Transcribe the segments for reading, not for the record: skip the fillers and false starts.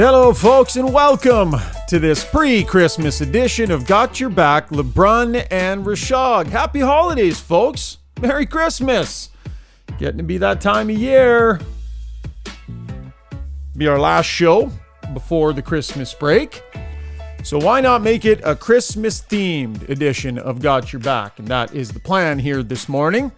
Hello, folks, and welcome to this pre-Christmas edition of Got Your Back, LeBrun and Rishaug. Happy holidays, folks. Merry Christmas. Getting to be that time of year. Be our last show before the Christmas break. So why not make it a Christmas-themed edition of Got Your Back? And that is the plan here this morning.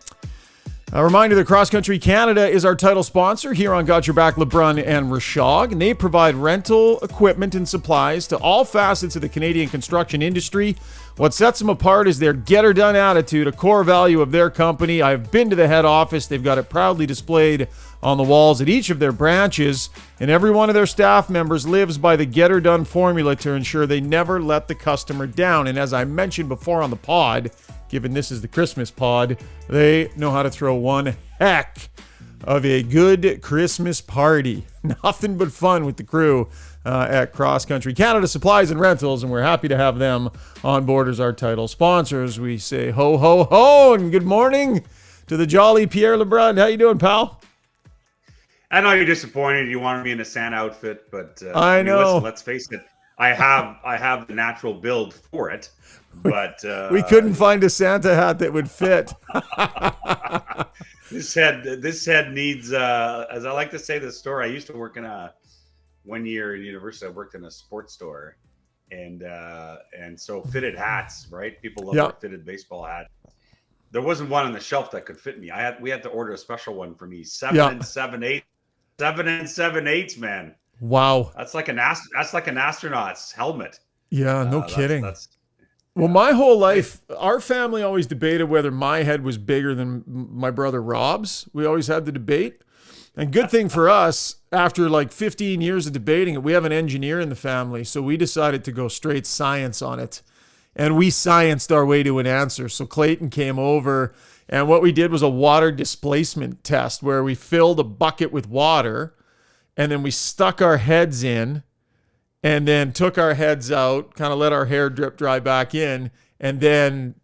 A reminder that Cross Country Canada is our title sponsor here on Got Your Back, LeBrun and Rishaug, and they provide rental equipment and supplies to all facets of the Canadian construction industry. What sets them apart is their get-her-done attitude, a core value of their company. I've been to the head office. They've got it proudly displayed on the walls at each of their branches, and every one of their staff members lives by the get-her-done formula to ensure they never let the customer down. And as I mentioned before on the pod, given this is the Christmas pod, they know how to throw one heck of a good Christmas party. Nothing but fun with the crew at Cross Country Canada Supplies and Rentals, and we're happy to have them on board as our title sponsors. We say ho, ho, ho, and good morning to the jolly Pierre LeBrun. How you doing, pal? I know you're disappointed. You wanted me in a Santa outfit, but I know. Listen, let's face it. I have the natural build for it. But we couldn't find a Santa hat that would fit. This head needs, as I like to say, this store. I used to work in one year in university. I worked in a sports store, and so fitted hats, right? People love their fitted baseball hat. There wasn't one on the shelf that could fit me. We had to order a special one for me. 7 and 7/8, man. Wow, that's like an astronaut's helmet. Yeah, no kidding. Well, my whole life, our family always debated whether my head was bigger than my brother Rob's. We always had the debate. And good thing for us, after like 15 years of debating it, we have an engineer in the family. So we decided to go straight science on it. And we scienced our way to an answer. So Clayton came over, and what we did was a water displacement test where we filled a bucket with water, and then we stuck our heads in, and then took our heads out, kind of let our hair drip dry back in, and then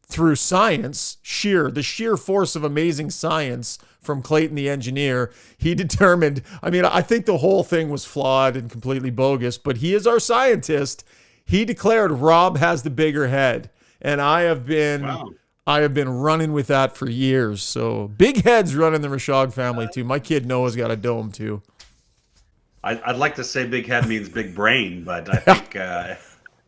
through science, the sheer force of amazing science from Clayton the engineer, he determined, I think the whole thing was flawed and completely bogus, but he is our scientist. He declared Rob has the bigger head, and I have been running with that for years. So big heads run in the Rishaug family too. My kid Noah's got a dome too. I'd like to say big head means big brain, but I think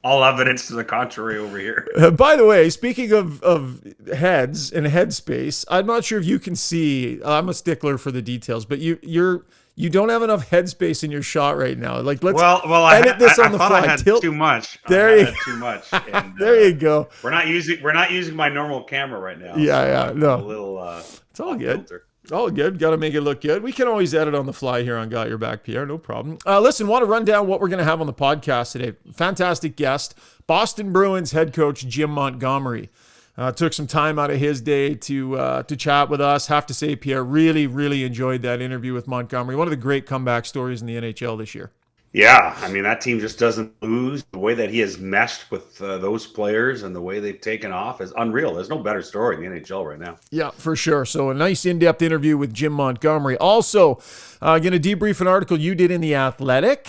all evidence to the contrary over here. By the way, speaking of heads and headspace, I'm not sure if you can see. I'm a stickler for the details, but you don't have enough headspace in your shot right now. Like, let's edit this on the fly. I had too much. There you go. And, there you go. We're not using my normal camera right now. Yeah, so no. A little. It's all good. Filter. All good. Got to make it look good. We can always edit on the fly here on Got Your Back, Pierre. No problem. Listen, want to run down what we're going to have on the podcast today. Fantastic guest, Boston Bruins head coach Jim Montgomery. Took some time out of his day to chat with us. Have to say, Pierre, really, really enjoyed that interview with Montgomery. One of the great comeback stories in the NHL this year. Yeah, that team just doesn't lose. The way that he has meshed with those players and the way they've taken off is unreal. There's no better story in the NHL right now. Yeah, for sure. So a nice in-depth interview with Jim Montgomery. Also, going to debrief an article you did in The Athletic,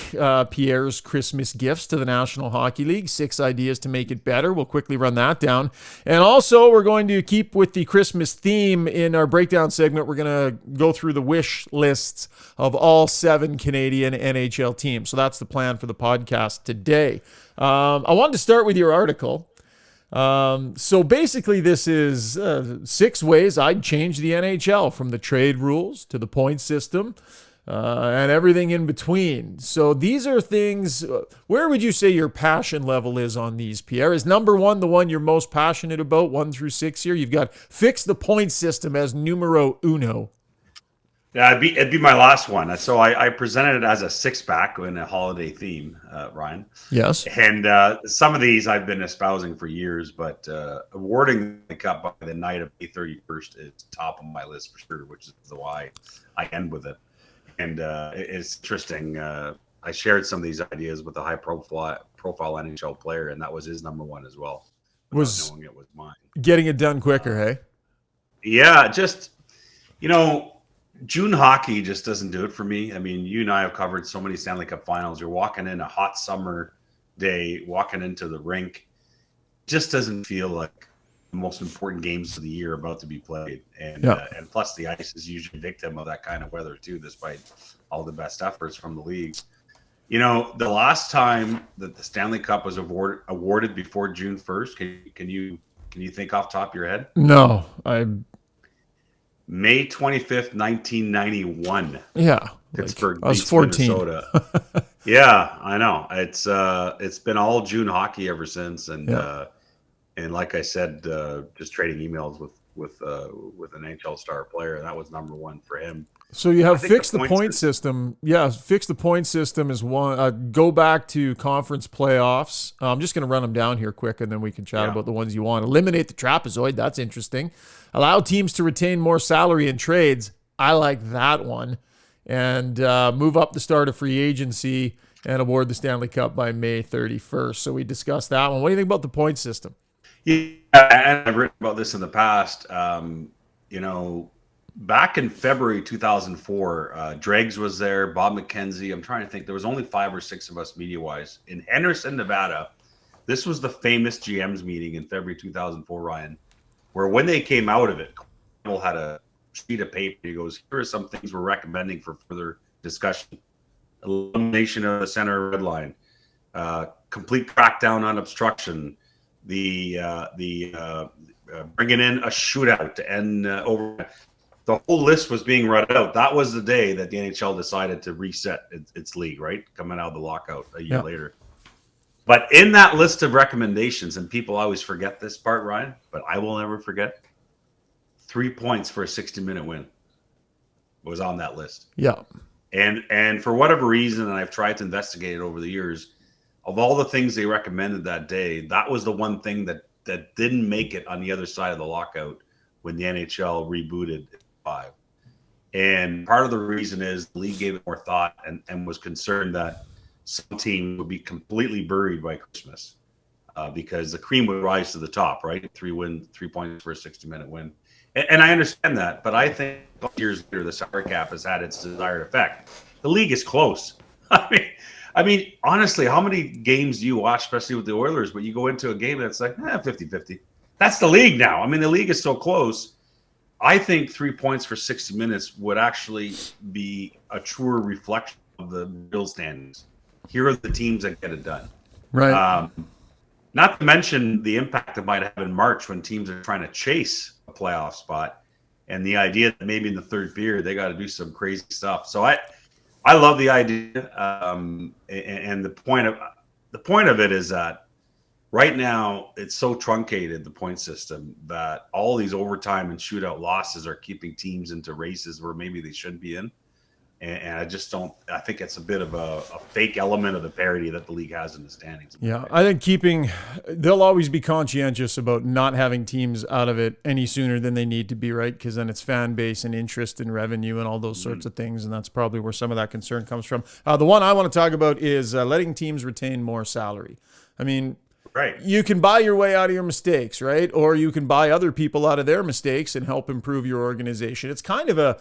Pierre's Christmas gifts to the National Hockey League, 6 ideas to make it better. We'll quickly run that down. And also, we're going to keep with the Christmas theme in our breakdown segment. We're going to go through the wish lists of all 7 Canadian NHL teams. So that's the plan for the podcast today. I wanted to start with your article. So basically this is 6 ways I'd change the NHL, from the trade rules to the point system and everything in between. So these are things, where would you say your passion level is on these, Pierre? Is number 1 the one you're most passionate about, 1 through 6 here? You've got fix the point system as numero uno. Yeah, it'd be my last one. So I presented it as a 6-pack in a holiday theme, Ryan. Yes. And some of these I've been espousing for years, but awarding the cup by the night of May 31st is top of my list for sure, which is why I end with it. And it's interesting. I shared some of these ideas with a high-profile NHL player, and that was his number 1 as well. Was knowing it was mine. Getting it done quicker, hey? Yeah, just, June hockey just doesn't do it for me. I mean, you and I have covered so many Stanley Cup finals. You're walking in a hot summer day, walking into the rink. Just doesn't feel like the most important games of the year about to be played. And plus the ice is usually victim of that kind of weather too, despite all the best efforts from the league. You know, the last time that the Stanley Cup was awarded before June 1st, can you think off the top of your head? No, May 25th, 1991. Yeah. Pittsburgh I was beats 14. Minnesota. Yeah, I know. It's been all June hockey ever since, and like I said, just trading emails with an NHL star player. That was number one for him. So you have fixed the point system. Yeah, fix the point system is one. Go back to conference playoffs. I'm just going to run them down here quick, and then we can chat about the ones you want. Eliminate the trapezoid. That's interesting. Allow teams to retain more salary in trades. I like that one. And move up the start of free agency and award the Stanley Cup by May 31st. So we discussed that one. What do you think about the point system? Yeah, and I've written about this in the past. You know, back in February 2004, Dregs was there, Bob McKenzie. I'm trying to think. There was only 5 or 6 of us media-wise. In Henderson, Nevada, this was the famous GM's meeting in February 2004, Ryan, where when they came out of it, people had a sheet of paper. He goes, here are some things we're recommending for further discussion. Elimination of the center red line, complete crackdown on obstruction, the bringing in a shootout to end over. The whole list was being read out. That was the day that the NHL decided to reset its league, right? Coming out of the lockout a year later. But in that list of recommendations, and people always forget this part, Ryan, but I will never forget, 3 points for a 60-minute win was on that list. Yeah. And for whatever reason, and I've tried to investigate it over the years, of all the things they recommended that day, that was the one thing that didn't make it on the other side of the lockout when the NHL rebooted 5. And part of the reason is the league gave it more thought and was concerned that some team would be completely buried by Christmas because the cream would rise to the top, right? 3 points for a 60-minute win. And I understand that, but I think years later, the salary cap has had its desired effect. The league is close. I mean, honestly, how many games do you watch, especially with the Oilers, but you go into a game and it's like 50-50. That's the league now. I mean, the league is so close. I think 3 points for 60 minutes would actually be a truer reflection of the real standings. Here are the teams that get it done. Right. Not to mention the impact it might have in March when teams are trying to chase a playoff spot, and the idea that maybe in the third period they got to do some crazy stuff. So I love the idea, and the point of it is that right now it's so truncated, the point system, that all these overtime and shootout losses are keeping teams into races where maybe they shouldn't be in. And I just don't. I think it's a bit of a fake element of the parity that the league has in the standings. Yeah, I think they'll always be conscientious about not having teams out of it any sooner than they need to be, right? Because then it's fan base and interest and revenue and all those sorts of things, and that's probably where some of that concern comes from. The one I want to talk about is letting teams retain more salary. I mean, right. You can buy your way out of your mistakes, right? Or you can buy other people out of their mistakes and help improve your organization. It's kind of a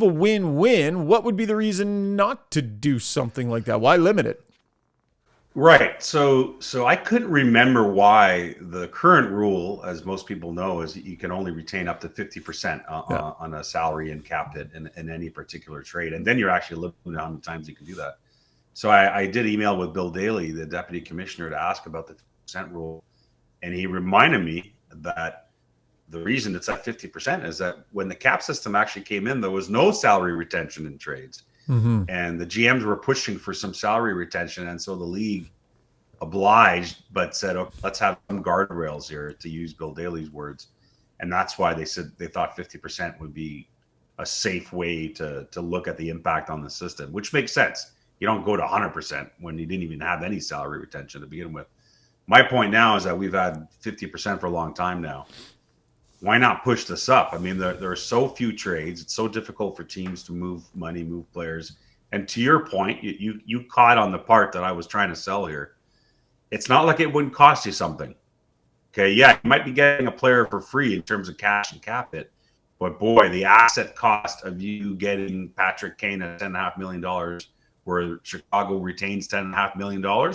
win-win. What would be the reason not to do something like that? Why limit it? Right. So I couldn't remember why the current rule, as most people know, is you can only retain up to 50% on a salary and cap it in any particular trade. And then you're actually limited on how many times you can do that. So I did email with Bill Daly, the deputy commissioner, to ask about the 50% rule. And he reminded me that the reason it's at 50% is that when the cap system actually came in, there was no salary retention in trades. Mm-hmm. And the GMs were pushing for some salary retention. And so the league obliged, but said, okay, let's have some guardrails here, to use Bill Daly's words. And that's why they said they thought 50% would be a safe way to look at the impact on the system, which makes sense. You don't go to 100% when you didn't even have any salary retention to begin with. My point now is that we've had 50% for a long time now. Why not push this up? I mean, there are so few trades. It's so difficult for teams to move money, move players. And to your point, you caught on the part that I was trying to sell here. It's not like it wouldn't cost you something. Okay, yeah, you might be getting a player for free in terms of cash and cap it, But boy, the asset cost of you getting Patrick Kane at $10.5 million, where Chicago retains $10.5 million,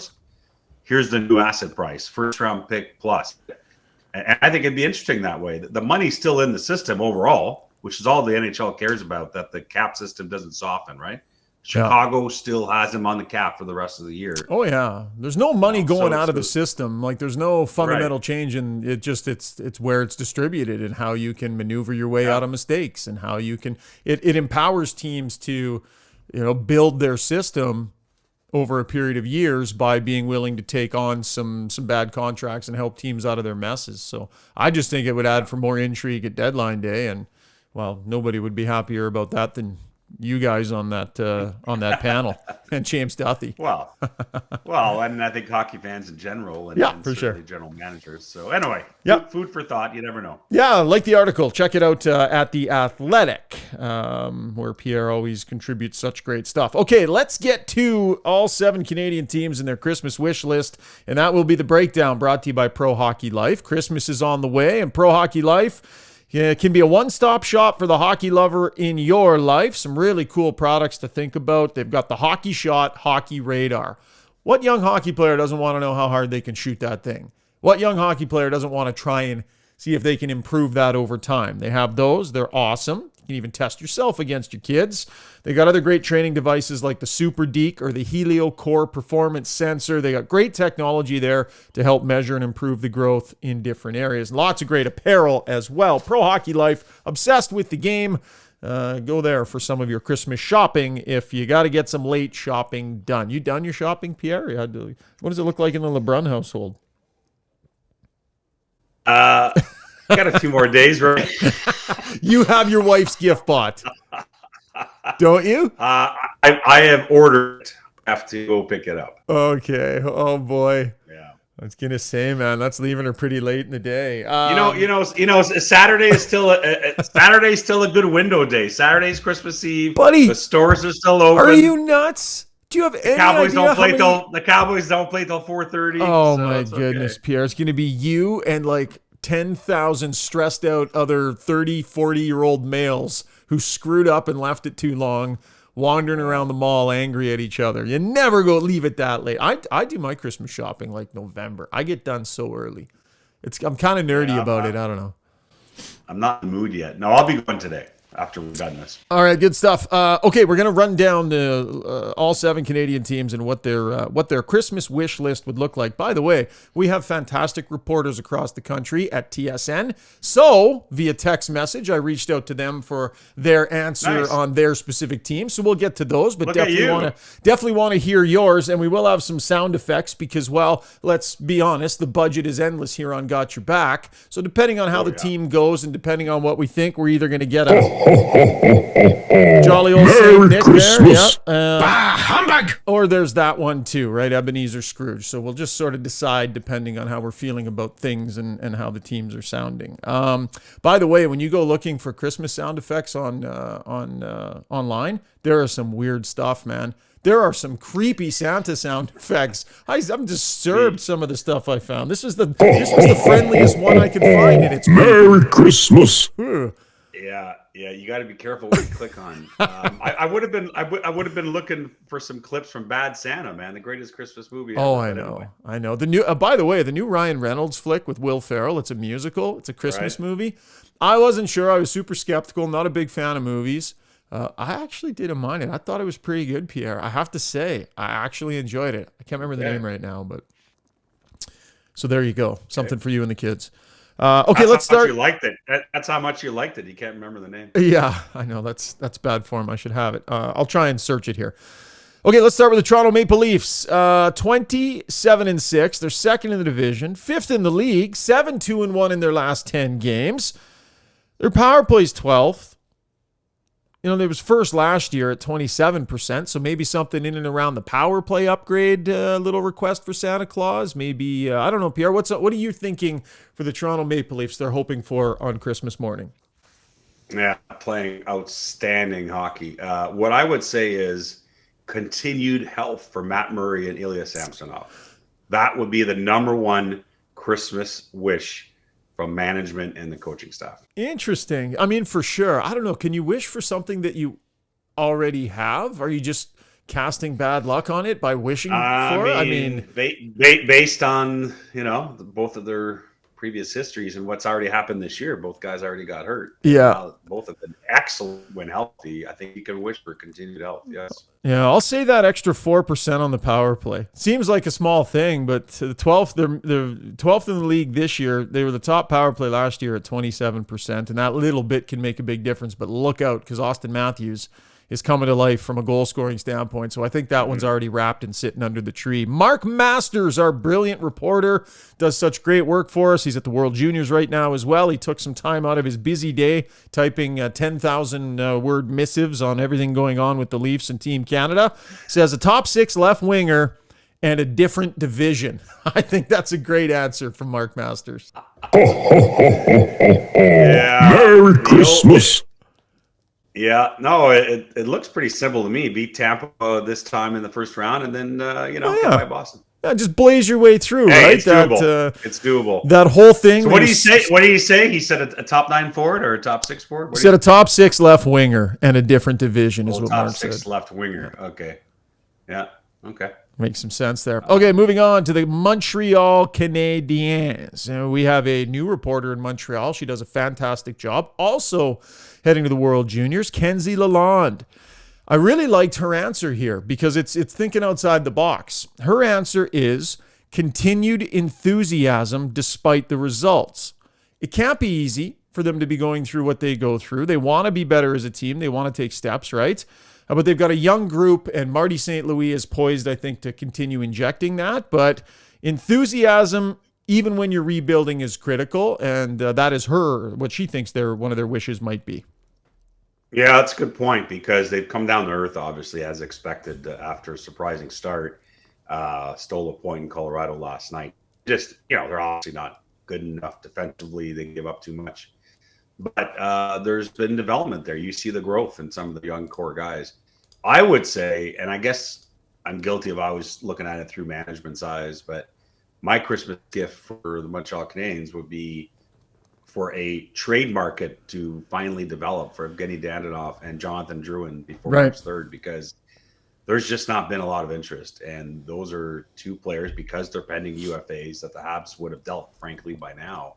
here's the new asset price, first round pick plus. And I think it'd be interesting that way. The money's still in the system overall, which is all the NHL cares about, that the cap system doesn't soften, right? Chicago still has him on the cap for the rest of the year. Oh yeah, there's no money going out of the system. Like there's no fundamental change in it. Just it's where it's distributed and how you can maneuver your way out of mistakes and how you can. It empowers teams to, build their system over a period of years by being willing to take on some bad contracts and help teams out of their messes. So I just think it would add for more intrigue at deadline day, and well, nobody would be happier about that than you guys on that panel and James Duthie. Well, and I think hockey fans in general, and for sure, general managers. So anyway, food for thought. You never know. Yeah, like the article. Check it out at The Athletic, where Pierre always contributes such great stuff. Okay, let's get to all 7 Canadian teams and their Christmas wish list, and that will be the breakdown brought to you by Pro Hockey Life. Christmas is on the way, and Pro Hockey Life can be a one-stop shop for the hockey lover in your life. Some really cool products to think about. They've got the Hockey Shot Hockey Radar. What young hockey player doesn't want to know how hard they can shoot that thing? What young hockey player doesn't want to try and see if they can improve that over time? They have those. They're awesome. You can even test yourself against your kids. They got other great training devices like the Super Deke or the Helio Core Performance Sensor. They got great technology there to help measure and improve the growth in different areas. Lots of great apparel as well. Pro Hockey Life, obsessed with the game. Go there for some of your Christmas shopping if you got to get some late shopping done. You done your shopping, Pierre? What does it look like in the LeBrun household? Got a few more days, right? You have your wife's gift bought, don't you? I have ordered. Have to go pick it up. Okay. Oh boy. Yeah. I was gonna say, man, that's leaving her pretty late in the day. Saturday is still Saturday's still a good window day. Saturday's Christmas Eve, buddy. The stores are still open. Are you nuts? Do you have any Cowboys idea the Cowboys don't play till 4:30. Oh so my goodness, okay. Pierre! It's gonna be you and like 10,000 stressed out other 30, 40-year-old males who screwed up and left it too long, wandering around the mall angry at each other. You never leave it that late. I do my Christmas shopping like November. I get done so early. I'm kind of nerdy about it. I don't know. I'm not in the mood yet. No, I'll be going today after we've done this. All right, good stuff. Okay, we're going to run down all 7 Canadian teams and what their Christmas wish list would look like. By the way, we have fantastic reporters across the country at TSN. So, via text message, I reached out to them for their answer on their specific team. So we'll get to those, but definitely want to hear yours. And we will have some sound effects because, well, let's be honest, the budget is endless here on Got Your Back. So depending on how the team goes and depending on what we think, we're either going to get a jolly old Saint Nick Christmas. There, humbug! Or there's that one too, right? Ebenezer Scrooge. So we'll just sort of decide depending on how we're feeling about things and how the teams are sounding. By the way, when you go looking for Christmas sound effects on online, there are some weird stuff, man. There are some creepy Santa sound effects. I'm disturbed some of the stuff I found. This was the friendliest one I could find, and it's Merry Christmas. Yeah, you got to be careful what you click on. I would have been looking for some clips from Bad Santa, man, the greatest Christmas movie ever. Oh, I know. The new, by the way, the new Ryan Reynolds flick with Will Ferrell. It's a musical. It's a Christmas movie. I wasn't sure. I was super skeptical. Not a big fan of movies. I actually didn't mind it. I thought it was pretty good, Pierre. I have to say, I actually enjoyed it. I can't remember the name right now, but so there you go. Something for you and the kids. Okay, let's start. You liked it. That's how much you liked it. You can't remember the name. Yeah, I know. That's bad form. I should have it. I'll try and search it here. Okay, let's start with the Toronto Maple Leafs. 27-6. They're second in the division, 5th in the league, 7-2-1 in their last 10 games. Their power play's 12th. They was first last year at 27%, so maybe something in and around the power play upgrade, little request for Santa Claus. Maybe, I don't know, Pierre, what are you thinking for the Toronto Maple Leafs they're hoping for on Christmas morning? Yeah, playing outstanding hockey. What I would say is continued health for Matt Murray and Ilya Samsonov. That would be the number one Christmas wish from management and the coaching staff. Interesting. I mean, for sure. I don't know. Can you wish for something that you already have? Are you just casting bad luck on it by wishing for it? I mean, based on, both of their previous histories and what's already happened this year, both guys already got hurt. Yeah. Both have been excellent when healthy. I think you can wish for continued health. Yes. Yeah, I'll say that extra 4% on the power play. Seems like a small thing, but the 12th, they're 12th in the league this year. They were the top power play last year at 27%, and that little bit can make a big difference. But look out, because Austin Matthews is coming to life from a goal-scoring standpoint. So I think that one's already wrapped and sitting under the tree. Mark Masters, our brilliant reporter, does such great work for us. He's at the World Juniors right now as well. He took some time out of his busy day typing 10,000-word missives on everything going on with the Leafs and Team Canada. Says a top 6 left winger and a different division. I think that's a great answer from Mark Masters. Yeah. Merry Christmas. Yeah, no, it looks pretty simple to me. Beat Tampa this time in the first round, and then get by Boston. Yeah, just blaze your way through, hey, right? It's doable. It's doable. That whole thing. So what do you say? What do you say? He said a top 9 forward or a top 6 forward? He said a top 6 left winger and a different division is what Mark said. Top 6 left winger. Okay. Yeah. Okay. Makes some sense there. Okay, moving on to the Montreal Canadiens. We have a new reporter in Montreal. She does a fantastic job. Also heading to the World Juniors, Kenzie Lalonde. I really liked her answer here because it's thinking outside the box. Her answer is continued enthusiasm despite the results. It can't be easy for them to be going through what they go through. They want to be better as a team. They want to take steps, right? But they've got a young group, and Marty St. Louis is poised, I think, to continue injecting that. But enthusiasm, even when you're rebuilding, is critical, and that is what she thinks one of their wishes might be. Yeah, that's a good point because they've come down to earth, obviously, as expected after a surprising start. Stole a point in Colorado last night. Just, they're obviously not good enough defensively. They give up too much. But there's been development there. You see the growth in some of the young core guys. I would say, and I guess I'm guilty of always looking at it through management's eyes, but my Christmas gift for the Montreal Canadiens would be for a trade market to finally develop for Evgeny Dadonov and Jonathan Drouin before March 3rd, because there's just not been a lot of interest. And those are two players, because they're pending UFAs, that the Habs would have dealt, frankly, by now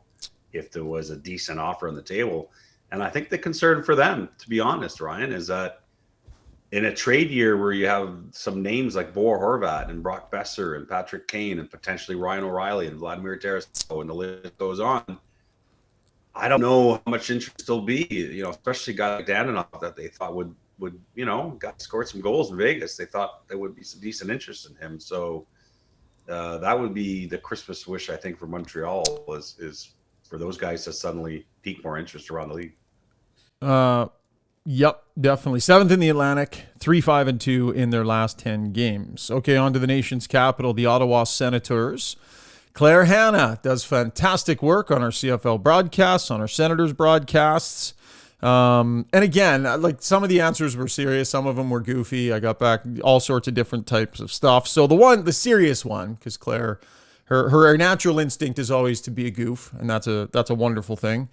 if there was a decent offer on the table. And I think the concern for them, to be honest, Ryan, is that in a trade year where you have some names like Bo Horvat and Brock Besser and Patrick Kane and potentially Ryan O'Reilly and Vladimir Tarasenko, and the list goes on, I don't know how much interest there'll be, especially a guy like Dadonov that they thought would got scored some goals in Vegas. They thought there would be some decent interest in him. So that would be the Christmas wish, I think, for Montreal is for those guys to suddenly pique more interest around the league. Yep, definitely. 7th in the Atlantic, 3-5-2 in their last 10 games. Okay, on to the nation's capital, the Ottawa Senators. Claire Hanna does fantastic work on our CFL broadcasts, on our Senators broadcasts. And again, like, some of the answers were serious, some of them were goofy. I got back all sorts of different types of stuff. So the serious one, because Claire, her natural instinct is always to be a goof, and that's a wonderful thing.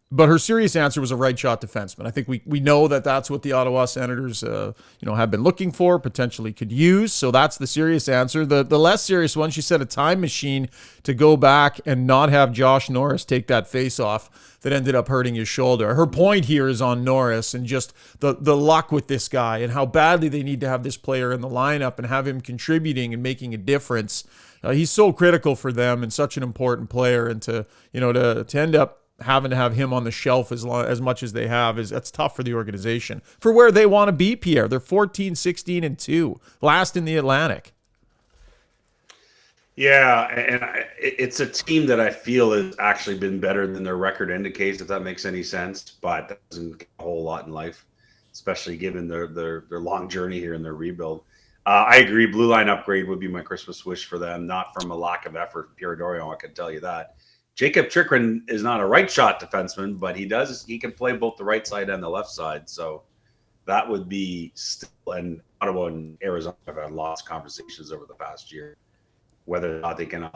But her serious answer was a right shot defenseman. I think we know that's what the Ottawa Senators have been looking for, potentially could use. So that's the serious answer. The less serious one, she said a time machine to go back and not have Josh Norris take that face off that ended up hurting his shoulder. Her point here is on Norris and just the luck with this guy and how badly they need to have this player in the lineup and have him contributing and making a difference. He's so critical for them and such an important player, and to end up having to have him on the shelf as much as they have that's tough for the organization for where they want to be. Pierre, they're 14-16-2, last in the Atlantic. Yeah, and it's a team that I feel has actually been better than their record indicates, if that makes any sense. But that doesn't get a whole lot in life, especially given their long journey here in their rebuild. I agree. Blue line upgrade would be my Christmas wish for them, not from a lack of effort. Pierre Dorion, I can tell you that. Jacob Chikrin is not a right shot defenseman, but he can play both the right side and the left side. So that would be still, and Ottawa and Arizona have had lots of conversations over the past year, whether or not they can,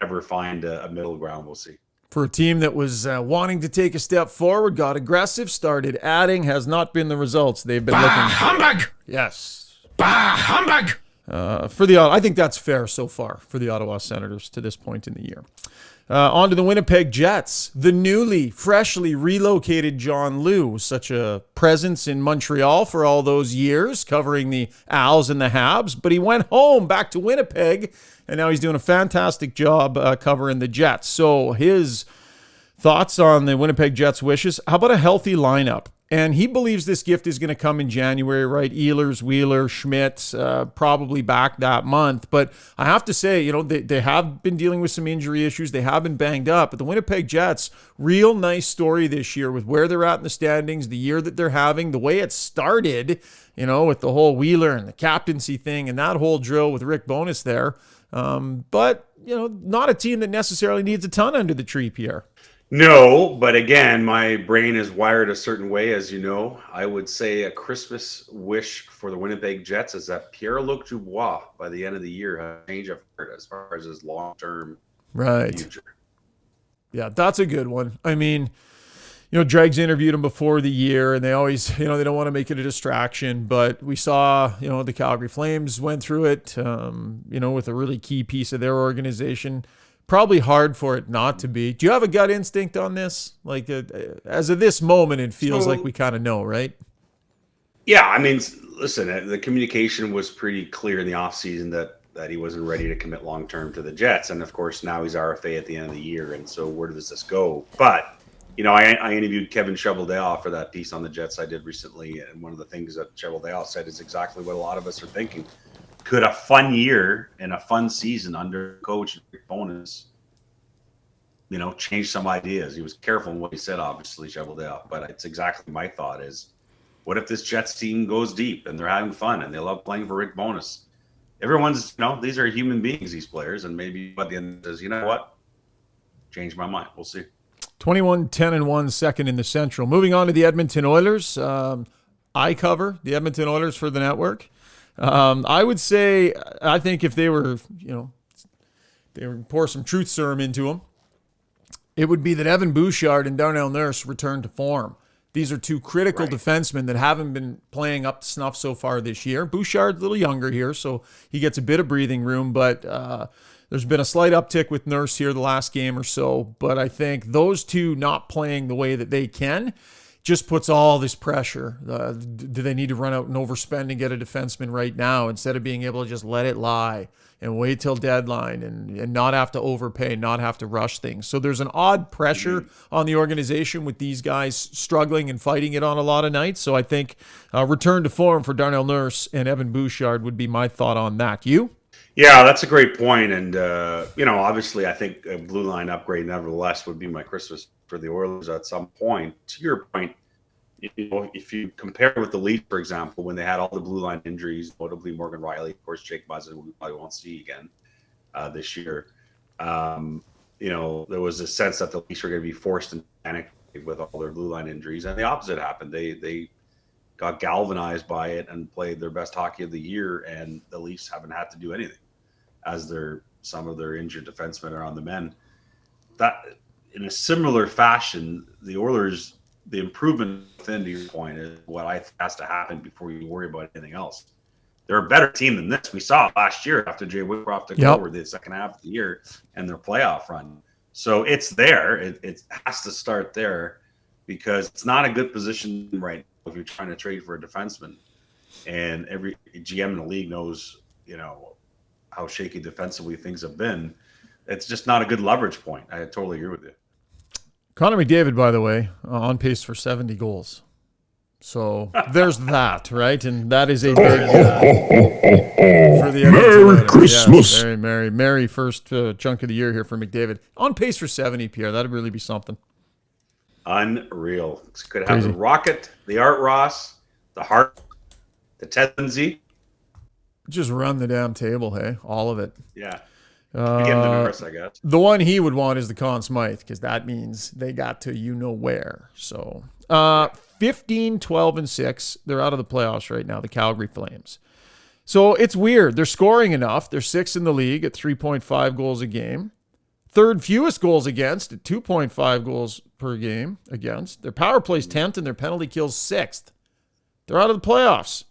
ever find a middle ground, we'll see. For a team that was wanting to take a step forward, got aggressive, started adding, has not been the results they've been looking for. Humbug! Yes. Bah, humbug! I think that's fair so far for the Ottawa Senators to this point in the year. On to the Winnipeg Jets. The newly, freshly relocated John Liu was such a presence in Montreal for all those years, covering the Als and the Habs, but he went home back to Winnipeg, and now he's doing a fantastic job covering the Jets. So his thoughts on the Winnipeg Jets' wishes. How about a healthy lineup? And he believes this gift is going to come in January, right? Ehlers, Wheeler, Schmidt, probably back that month. But I have to say, they have been dealing with some injury issues. They have been banged up. But the Winnipeg Jets, real nice story this year with where they're at in the standings, the year that they're having, the way it started, with the whole Wheeler and the captaincy thing and that whole drill with Rick Bowness there. But, not a team that necessarily needs a ton under the tree, Pierre. No, but again, my brain is wired a certain way, as you know. I would say a Christmas wish for the Winnipeg Jets is that Pierre-Luc Dubois, by the end of the year, has a change of heart as far as his long-term future. Yeah, that's a good one. I mean, Dregs interviewed him before the year, and they always, they don't want to make it a distraction. But we saw, the Calgary Flames went through it, with a really key piece of their organization. Probably hard for it not to be. Do you have a gut instinct on this? Like, as of this moment, it feels like we kind of know, right? Yeah, I mean, listen, the communication was pretty clear in the offseason that he wasn't ready to commit long-term to the Jets. And, of course, now he's RFA at the end of the year. And so where does this go? But, I interviewed Kevin Cheveldayoff for that piece on the Jets I did recently. And one of the things that Cheveldayoff said is exactly what a lot of us are thinking. Could a fun year and a fun season under coach Rick Bowness, change some ideas? He was careful in what he said, obviously, Cheveldayoff, but it's exactly my thought is, what if this Jets team goes deep and they're having fun and they love playing for Rick Bowness? Everyone's, these are human beings, these players, and maybe by the end says, you know what? Change my mind. We'll see. 21-10-1, second in the Central. Moving on to the Edmonton Oilers. I cover the Edmonton Oilers for the network. I would say, I think if they were, they would pour some truth serum into them, it would be that Evan Bouchard and Darnell Nurse return to form. These are two critical defensemen that haven't been playing up to snuff so far this year. Bouchard's a little younger here, so he gets a bit of breathing room, but there's been a slight uptick with Nurse here the last game or so. But I think those two not playing the way that they can just puts all this pressure. Do they need to run out and overspend and get a defenseman right now instead of being able to just let it lie and wait till deadline and not have to overpay, not have to rush things? So there's an odd pressure on the organization with these guys struggling and fighting it on a lot of nights. So I think return to form for Darnell Nurse and Evan Bouchard would be my thought on that. You? Yeah, that's a great point. And, obviously I think a blue line upgrade nevertheless would be my Christmas for the Oilers at some point. To your point, if you compare with the Leafs, for example, when they had all the blue line injuries, notably Morgan Riley, of course, Jake Muzzin, we probably won't see again this year. There was a sense that the Leafs were going to be forced into panic with all their blue line injuries. And the opposite happened. They got galvanized by it and played their best hockey of the year, and the Leafs haven't had to do anything as some of their injured defensemen are on the mend. That, in a similar fashion, the Oilers, the improvement within, to your point, is what I think has to happen before you worry about anything else. They're a better team than this. We saw last year after Jay Woodcroft took over the second half of the year and their playoff run. So it's there. It has to start there because it's not a good position right now if you're trying to trade for a defenseman. And every GM in the league knows, how shaky defensively things have been. It's just not a good leverage point. I totally agree with you. Connor McDavid, by the way, on pace for 70 goals. So there's that, right? And that is a big for the Merry Christmas. Yes, merry first chunk of the year here for McDavid. On pace for 70, Pierre. That'd really be something. Unreal. Could have the Rocket, the Art Ross, the Hart, the Ted Lindsay. Just run the damn table, hey? All of it. Yeah. Give him the Norris, I guess. The one he would want is the Conn Smythe because that means they got to where. So 15, 12, and 6. They're out of the playoffs right now, the Calgary Flames. So it's weird. They're scoring enough. They're 6th in the league at 3.5 goals a game. third fewest goals against at 2.5 goals per game against. Their power play's 10th and their penalty kills 6th. They're out of the playoffs.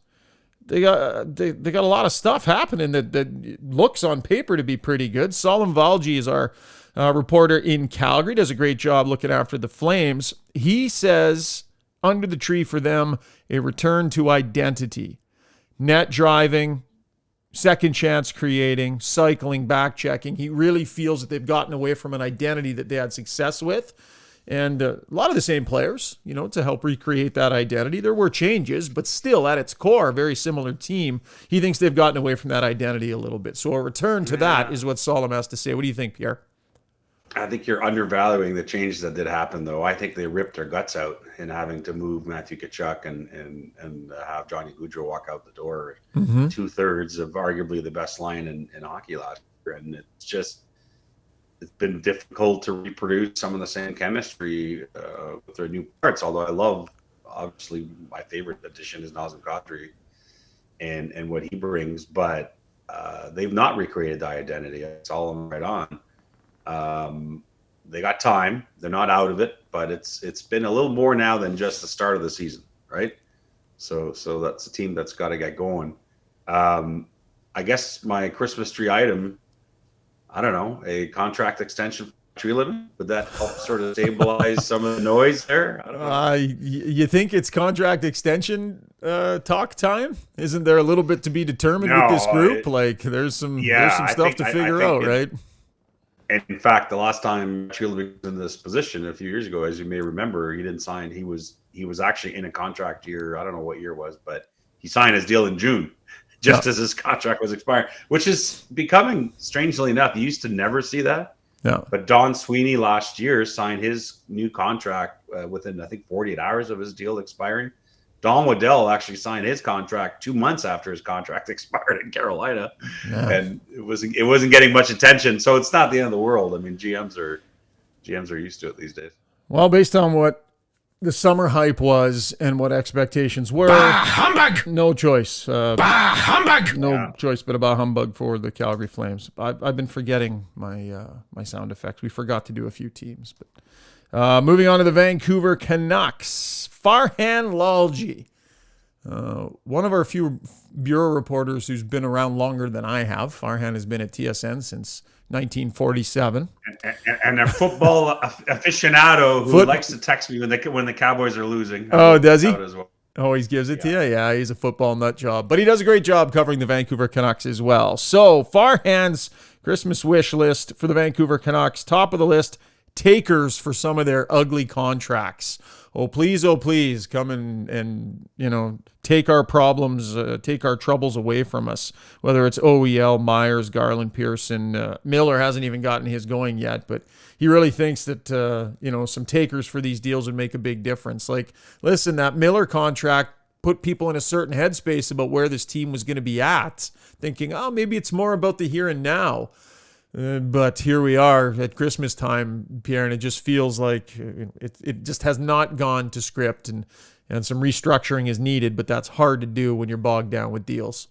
They got a lot of stuff happening that looks on paper to be pretty good. Salim Valji is our reporter in Calgary, does a great job looking after the Flames. He says under the tree for them, a return to identity. Net driving, second chance creating, cycling, back checking. He really feels that they've gotten away from an identity that they had success with. And a lot of the same players, to help recreate that identity. There were changes, but still at its core, a very similar team. He thinks they've gotten away from that identity a little bit. So a return to that is what Salim has to say. What do you think, Pierre? I think you're undervaluing the changes that did happen, though. I think they ripped their guts out in having to move Matthew Tkachuk and have Johnny Gaudreau walk out the door. 2/3 of arguably the best line in hockey last year. And it's been difficult to reproduce some of the same chemistry with their new parts. Although I love, obviously, my favorite addition is Nazem Kadri and what he brings. But they've not recreated the identity. It's all right on. They got time. They're not out of it, but it's been a little more now than just the start of the season, right? So that's a team that's got to get going. I guess my Christmas tree item, I don't know, a contract extension for tree living. Would that help sort of stabilize some of the noise there? I don't know. You think it's contract extension talk time? Isn't there a little bit to be determined with this group? There's some stuff to figure out, right? And in fact, the last time Treliving was in this position a few years ago, as you may remember, he didn't sign. He was actually in a contract year. I don't know what year it was, but he signed his deal in June, just as his contract was expiring, which is becoming, strangely enough, you used to never see that. Yeah. But Don Sweeney last year signed his new contract within, I think, 48 hours of his deal expiring. Don Waddell actually signed his contract 2 months after his contract expired in Carolina, and it wasn't getting much attention. So it's not the end of the world. I mean, GMs are used to it these days. Well, based on what the summer hype was and what expectations were, humbug! No choice. Humbug! No choice but a bah humbug for the Calgary Flames. I've been forgetting my sound effects. We forgot to do a few teams, but moving on to the Vancouver Canucks. Farhan Lalji, one of our few bureau reporters who's been around longer than I have. Farhan has been at TSN since 1947. And a football aficionado who likes to text me when the Cowboys are losing. Oh, does he? Well. Always gives it to you? Yeah, he's a football nut job. But he does a great job covering the Vancouver Canucks as well. So Farhan's Christmas wish list for the Vancouver Canucks. Top of the list, takers for some of their ugly contracts. Oh, please, come and take our problems, take our troubles away from us. Whether it's OEL, Myers, Garland, Pearson. Miller hasn't even gotten his going yet, but he really thinks that, some takers for these deals would make a big difference. Like, listen, that Miller contract put people in a certain headspace about where this team was going to be at, thinking, maybe it's more about the here and now. But here we are at Christmas time, Pierre, and it just feels like it just has not gone to script, and some restructuring is needed, but that's hard to do when you're bogged down with deals.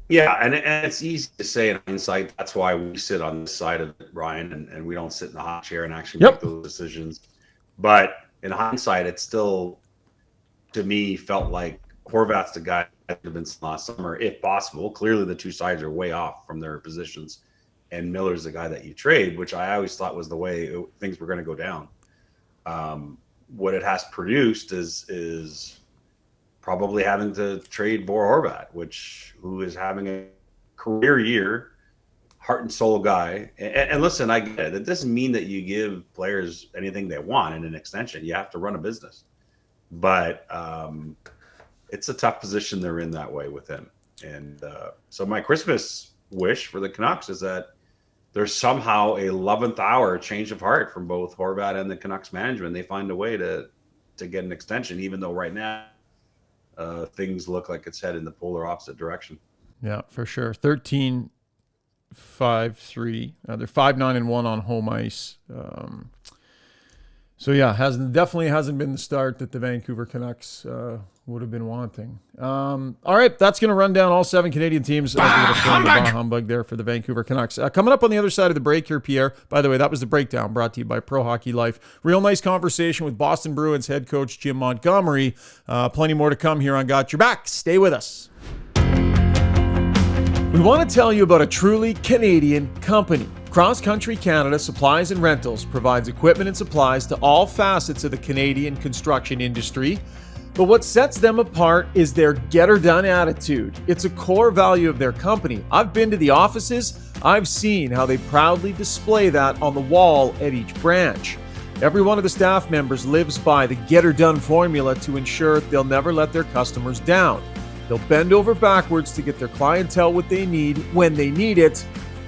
Yeah, and it's easy to say in hindsight. That's why we sit on this side of it, Ryan, and we don't sit in the hot chair and actually make those decisions. But in hindsight, it still, to me, felt like Horvat's the guy that had been last summer, if possible. Clearly, the two sides are way off from their positions. And Miller's the guy that you trade, which I always thought was the way things were going to go down. What it has produced is probably having to trade Bo Horvat, who is having a career year, heart and soul guy. And listen, I get it. It doesn't mean that you give players anything they want in an extension. You have to run a business. But it's a tough position they're in that way with him. And so my Christmas wish for the Canucks is that there's somehow a 11th hour change of heart from both Horvat and the Canucks management. They find a way to get an extension, even though right now things look like it's headed in the polar opposite direction. Yeah, for sure. 13-5-3. They're 5-9-1 on home ice. So yeah, definitely hasn't been the start that the Vancouver Canucks would have been wanting. All right, that's going to run down all 7 Canadian teams. Humbug there for the Vancouver Canucks. Coming up on the other side of the break here, Pierre. By the way, that was the breakdown brought to you by Pro Hockey Life. Real nice conversation with Boston Bruins head coach Jim Montgomery. Plenty more to come here on Got Your Back. Stay with us. We want to tell you about a truly Canadian company. Cross Country Canada Supplies and Rentals provides equipment and supplies to all facets of the Canadian construction industry. But what sets them apart is their get-her-done attitude. It's a core value of their company. I've been to the offices. I've seen how they proudly display that on the wall at each branch. Every one of the staff members lives by the get-her-done formula to ensure they'll never let their customers down. They'll bend over backwards to get their clientele what they need when they need it.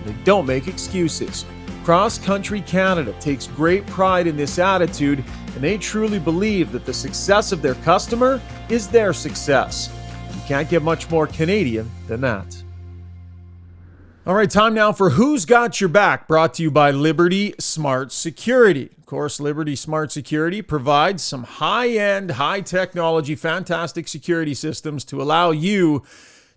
They don't make excuses. Cross Country Canada takes great pride in this attitude, and they truly believe that the success of their customer is their success. You can't get much more Canadian than that. All right, time now for Who's Got Your Back, brought to you by Liberty Smart Security. Of course, Liberty Smart Security provides some high-end, high-technology, fantastic security systems to allow you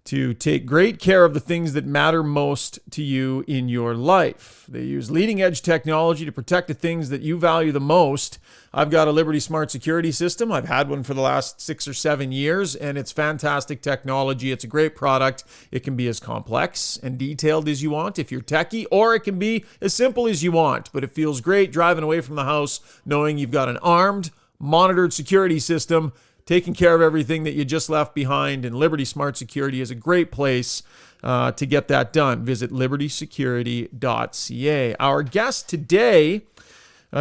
to take great care of the things that matter most to you in your life. They use leading-edge technology to protect the things that you value the most. I've got a Liberty Smart Security system. I've had one for the last 6 or 7 years, and it's fantastic technology. It's a great product. It can be as complex and detailed as you want if you're techie, or it can be as simple as you want. But it feels great driving away from the house knowing you've got an armed, monitored security system taking care of everything that you just left behind, and Liberty Smart Security is a great place to get that done. Visit libertysecurity.ca. Our guest today,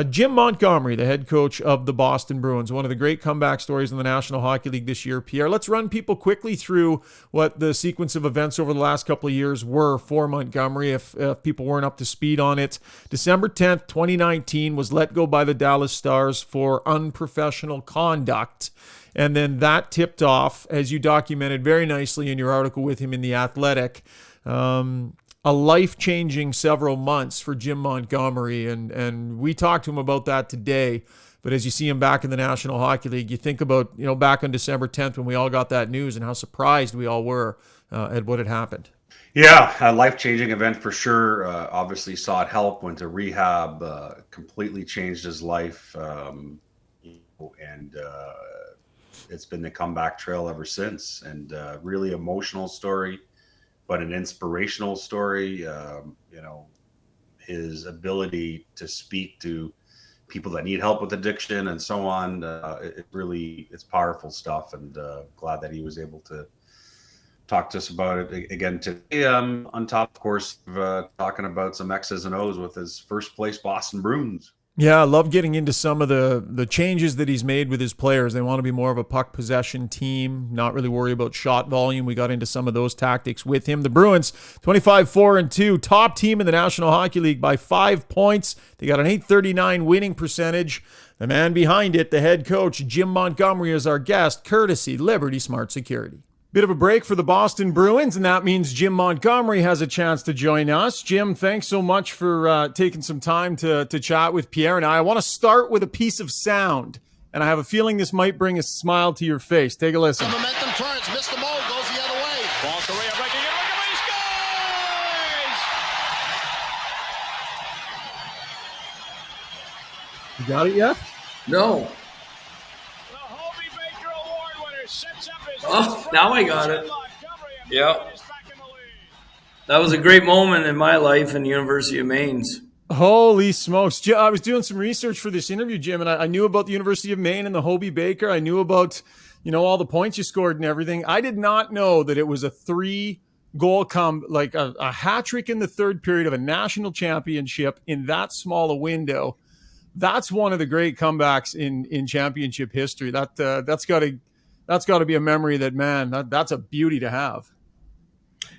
Jim Montgomery, the head coach of the Boston Bruins, one of the great comeback stories in the National Hockey League this year. Pierre, let's run people quickly through what the sequence of events over the last couple of years were for Montgomery, if people weren't up to speed on it. December 10th, 2019, was let go by the Dallas Stars for unprofessional conduct. And then that tipped off, as you documented very nicely in your article with him in The Athletic, a life-changing several months for Jim Montgomery. And we talked to him about that today. But as you see him back in the National Hockey League, you think about, back on December 10th when we all got that news and how surprised we all were at what had happened. Yeah, a life-changing event for sure. Obviously sought help, went to rehab, completely changed his life. It's been the comeback trail ever since, and really emotional story, but an inspirational story. His ability to speak to people that need help with addiction and so on. It's powerful stuff, and glad that he was able to talk to us about it again today. On top, of course, of talking about some X's and O's with his first place Boston Bruins. Yeah, I love getting into some of the changes that he's made with his players. They want to be more of a puck possession team, not really worry about shot volume. We got into some of those tactics with him. The Bruins, 25-4-2, top team in the National Hockey League by 5 points. They got an .839 winning percentage. The man behind it, the head coach, Jim Montgomery, is our guest, courtesy Liberty Smart Security. Bit of a break for the Boston Bruins, and that means Jim Montgomery has a chance to join us. Jim, thanks so much for taking some time to chat with Pierre and I. want to start with a piece of sound, and I have a feeling this might bring a smile to your face. Take a listen. The momentum turns, missed the mold, goes the other way. Ball to Rea, breaking it, look at he scores! You got it yet? No. Oh, now I got it. Yeah. That was a great moment in my life in the University of Maine's. Holy smokes. I was doing some research for this interview, Jim, and I knew about the University of Maine and the Hobie Baker. I knew about, all the points you scored and everything. I did not know that it was a 3-goal a hat trick in the third period of a national championship in that small a window. That's one of the great comebacks in championship history. That's got to be a memory that's a beauty to have.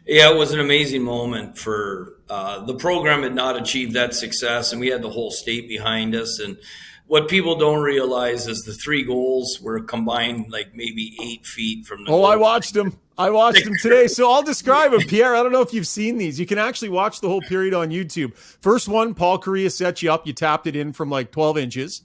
Yeah, it was an amazing moment for the program had not achieved that success, and we had the whole state behind us. And what people don't realize is the 3 goals were combined like maybe 8 feet from the goal. I watched them. Today. So I'll describe them. Pierre, I don't know if you've seen these. You can actually watch the whole period on YouTube. First one, Paul Correa set you up. You tapped it in from like 12 inches.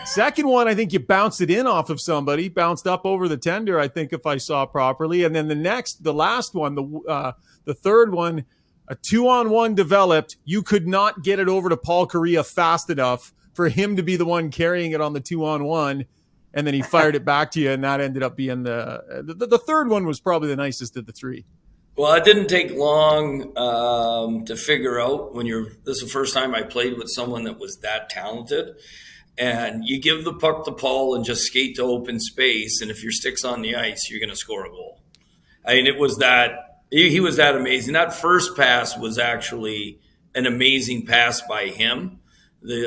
Second one, I think you bounced it in off of somebody, bounced up over the tender, I think, if I saw properly. And then the last one, the third one, a 2-on-1 developed. You could not get it over to Paul Kariya fast enough for him to be the one carrying it on the 2-on-1. And then he fired it back to you, and that ended up being the third one was probably the nicest of the three. Well, it didn't take long to figure out this is the first time I played with someone that was that talented. And you give the puck to Paul and just skate to open space. And if your stick's on the ice, you're going to score a goal. I mean, it was he was that amazing. That first pass was actually an amazing pass by him.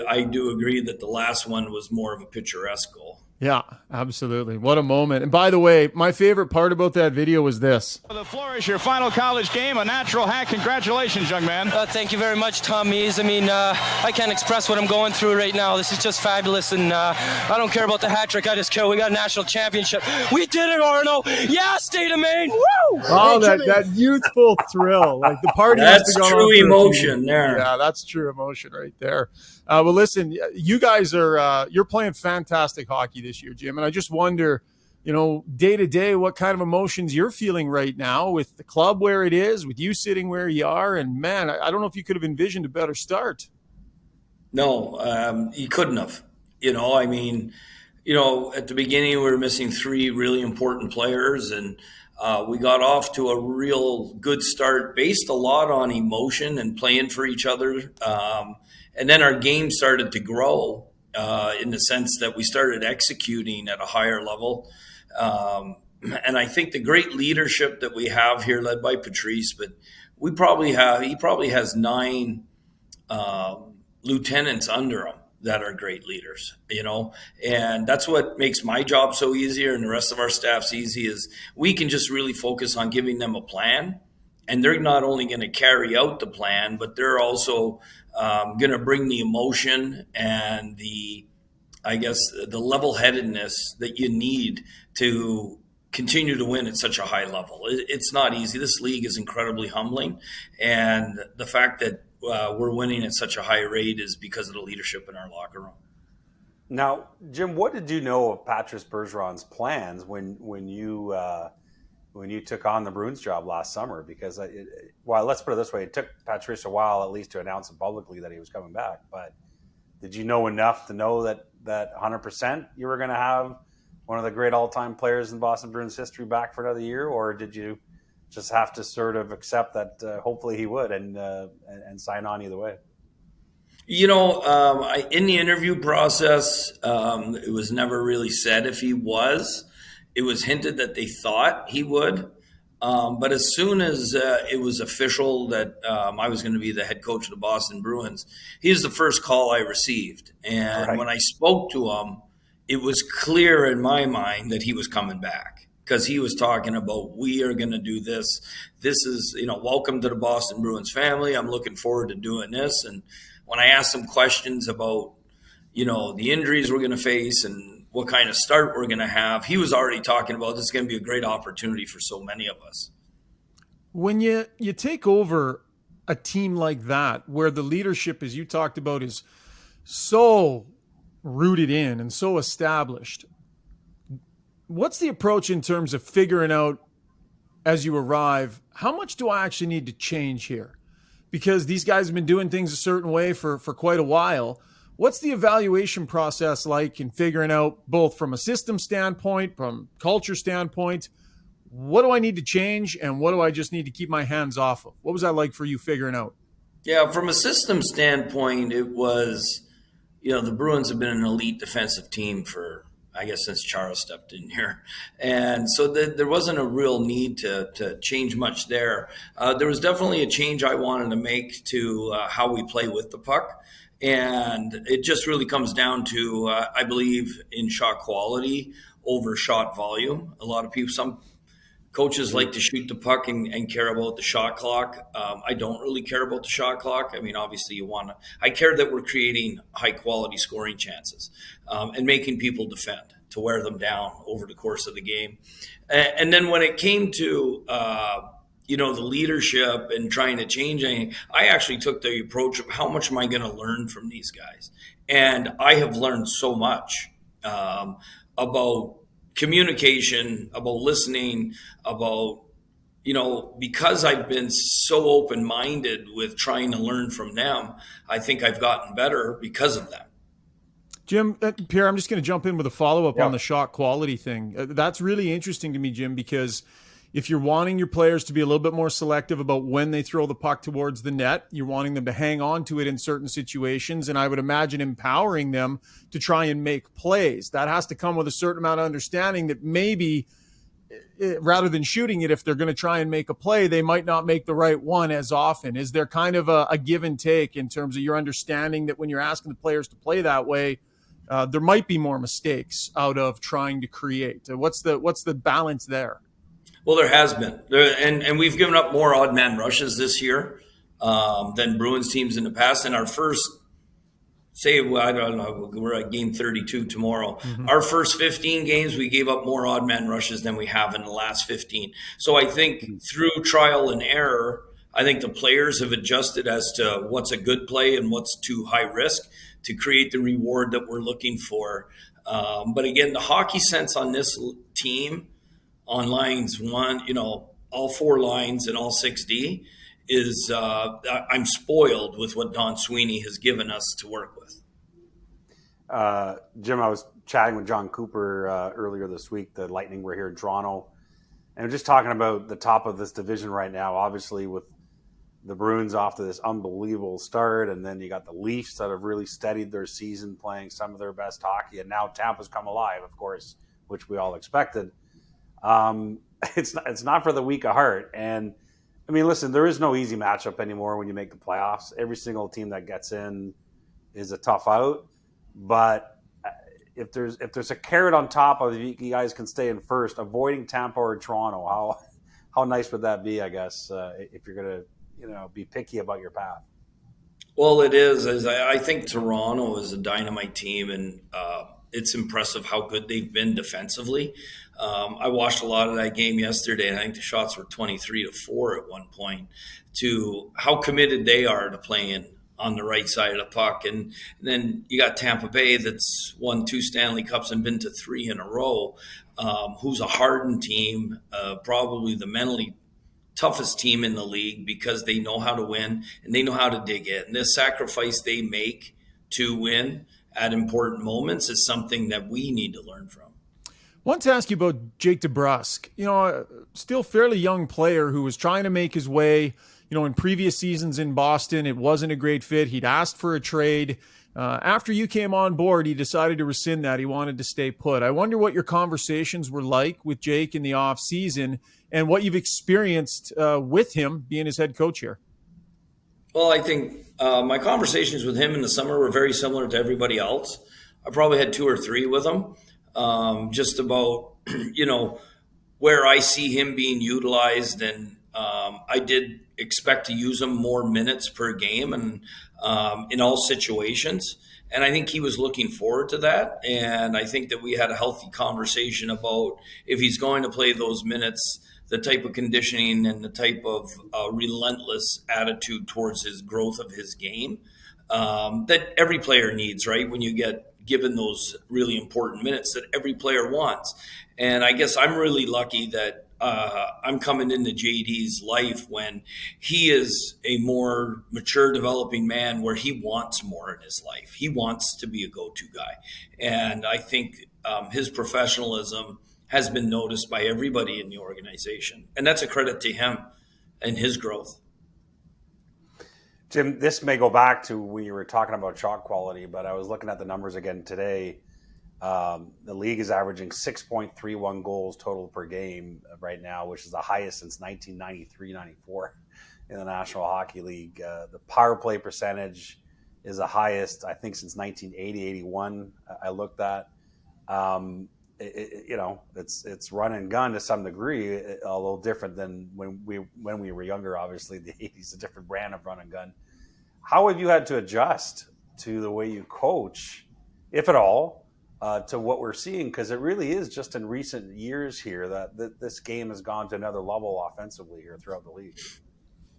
I do agree that the last one was more of a picturesque goal. Yeah, absolutely. What a moment. And by the way, my favorite part about that video was this. The Flourish, your final college game, a natural hack. Congratulations, young man. Thank you very much, Tom Mees. I mean, I can't express what I'm going through right now. This is just fabulous, and I don't care about the hat trick. I just care we got a national championship. We did it, Arno. Yeah, state of Maine. Woo! Oh, that youthful thrill. Like the party. That's true emotion there. Yeah, that's true emotion right there. Well, listen, you guys you're playing fantastic hockey this year, Jim. And I just wonder, day to day, what kind of emotions you're feeling right now with the club where it is, with you sitting where you are. And man, I don't know if you could have envisioned a better start. No, you couldn't have. I mean, at the beginning, we were missing 3 really important players, and we got off to a real good start based a lot on emotion and playing for each other. And then our game started to grow in the sense that we started executing at a higher level. And I think the great leadership that we have here, led by Patrice, but he probably has 9 lieutenants under him that are great leaders, and that's what makes my job so easier and the rest of our staff's easy is we can just really focus on giving them a plan. And they're not only going to carry out the plan, but they're also going to bring the emotion and the level-headedness that you need to continue to win at such a high level. It's not easy. This league is incredibly humbling. And the fact that we're winning at such a high rate is because of the leadership in our locker room. Now, Jim, what did you know of Patrice Bergeron's plans when you took on the Bruins job last summer? Because, let's put it this way, it took Patrice a while at least to announce it publicly that he was coming back. But did you know enough to know that 100% you were going to have one of the great all-time players in Boston Bruins history back for another year? Or did you just have to sort of accept that hopefully he would and sign on either way? In the interview process, it was never really said if he was. It was hinted that they thought he would. But as soon as it was official that I was going to be the head coach of the Boston Bruins, he was the first call I received. And When I spoke to him, it was clear in my mind that he was coming back because he was talking about, we are going to do this. This is, welcome to the Boston Bruins family. I'm looking forward to doing this. And when I asked him questions about, the injuries we're going to face and what kind of start we're going to have, he was already talking about this is going to be a great opportunity for so many of us. When you take over a team like that, where the leadership, as you talked about, is so rooted in and so established, what's the approach in terms of figuring out as you arrive, how much do I actually need to change here? Because these guys have been doing things a certain way for quite a while. What's the evaluation process like in figuring out, both from a system standpoint, from culture standpoint, what do I need to change and what do I just need to keep my hands off of? What was that like for you figuring out? Yeah, from a system standpoint, it was, the Bruins have been an elite defensive team for, I guess, since Charles stepped in here. And so there wasn't a real need to change much there. There was definitely a change I wanted to make to how we play with the puck. And it just really comes down to, I believe, in shot quality over shot volume. A lot of people, some coaches like to shoot the puck and care about the shot clock. I don't really care about the shot clock. I mean, obviously I care that we're creating high quality scoring chances and making people defend to wear them down over the course of the game. And then when it came to, the leadership and trying to change anything. I actually took the approach of how much am I going to learn from these guys? And I have learned so much about communication, about listening, about, because I've been so open-minded with trying to learn from them, I think I've gotten better because of them. Jim, Pierre, I'm just going to jump in with a follow-up on the shot quality thing. That's really interesting to me, Jim, because if you're wanting your players to be a little bit more selective about when they throw the puck towards the net, you're wanting them to hang on to it in certain situations, and I would imagine empowering them to try and make plays. That has to come with a certain amount of understanding that maybe rather than shooting it, if they're going to try and make a play, they might not make the right one as often. Is there kind of a give and take in terms of your understanding that when you're asking the players to play that way, there might be more mistakes out of trying to create? What's the balance there? Well, there has been, and we've given up more odd man rushes this year than Bruins teams in the past. In our first, I don't know, we're at game 32 tomorrow. Mm-hmm. Our first 15 games, we gave up more odd man rushes than we have in the last 15. So I think through trial and error, I think the players have adjusted as to what's a good play and what's too high risk to create the reward that we're looking for. But again, the hockey sense on this team, on lines one, all 4 lines and all 6D is I'm spoiled with what Don Sweeney has given us to work with. Jim, I was chatting with John Cooper earlier this week. The Lightning were here in Toronto, and we're just talking about the top of this division right now, obviously with the Bruins off to this unbelievable start, and then you got the Leafs that have really steadied their season, playing some of their best hockey, and now Tampa's come alive, of course, which we all expected. It's not for the weak of heart. And I mean, listen, there is no easy matchup anymore when you make the playoffs. Every single team that gets in is a tough out. But if there's a carrot on top of it, you guys can stay in first, avoiding Tampa or Toronto. How nice would that be? I guess if you're gonna be picky about your path. Well, it is. I think Toronto is a dynamite team, and it's impressive how good they've been defensively. I watched a lot of that game yesterday, and I think the shots were 23-4 at one point, to how committed they are to playing on the right side of the puck. And then you got Tampa Bay that's won 2 Stanley Cups and been to 3 in a row, who's a hardened team, probably the mentally toughest team in the league because they know how to win and they know how to dig in. And the sacrifice they make to win at important moments is something that we need to learn from. I want to ask you about Jake DeBrusk, still fairly young player who was trying to make his way, in previous seasons in Boston. It wasn't a great fit. He'd asked for a trade. After you came on board, he decided to rescind that. He wanted to stay put. I wonder what your conversations were like with Jake in the off season and what you've experienced with him being his head coach here. Well, I think my conversations with him in the summer were very similar to everybody else. I probably had 2 or 3 with him, just about, where I see him being utilized. And I did expect to use him more minutes per game and in all situations. And I think he was looking forward to that. And I think that we had a healthy conversation about if he's going to play those minutes, the type of conditioning and the type of relentless attitude towards his growth of his game that every player needs, right? When you get given those really important minutes that every player wants. And I guess I'm really lucky that I'm coming into JD's life when he is a more mature, developing man where he wants more in his life. He wants to be a go-to guy. And I think his professionalism has been noticed by everybody in the organization. And that's a credit to him and his growth. Jim, this may go back to when you were talking about shot quality, but I was looking at the numbers again today. The league is averaging 6.31 goals total per game right now, which is the highest since 1993-94 in the National Hockey League. The power play percentage is the highest, I think, since 1980-81. I looked at. It's run and gun to some degree, a little different than when we were younger. Obviously, the 80s, a different brand of run and gun. How have you had to adjust to the way you coach, if at all, to what we're seeing, because it really is just in recent years here that this game has gone to another level offensively here throughout the league.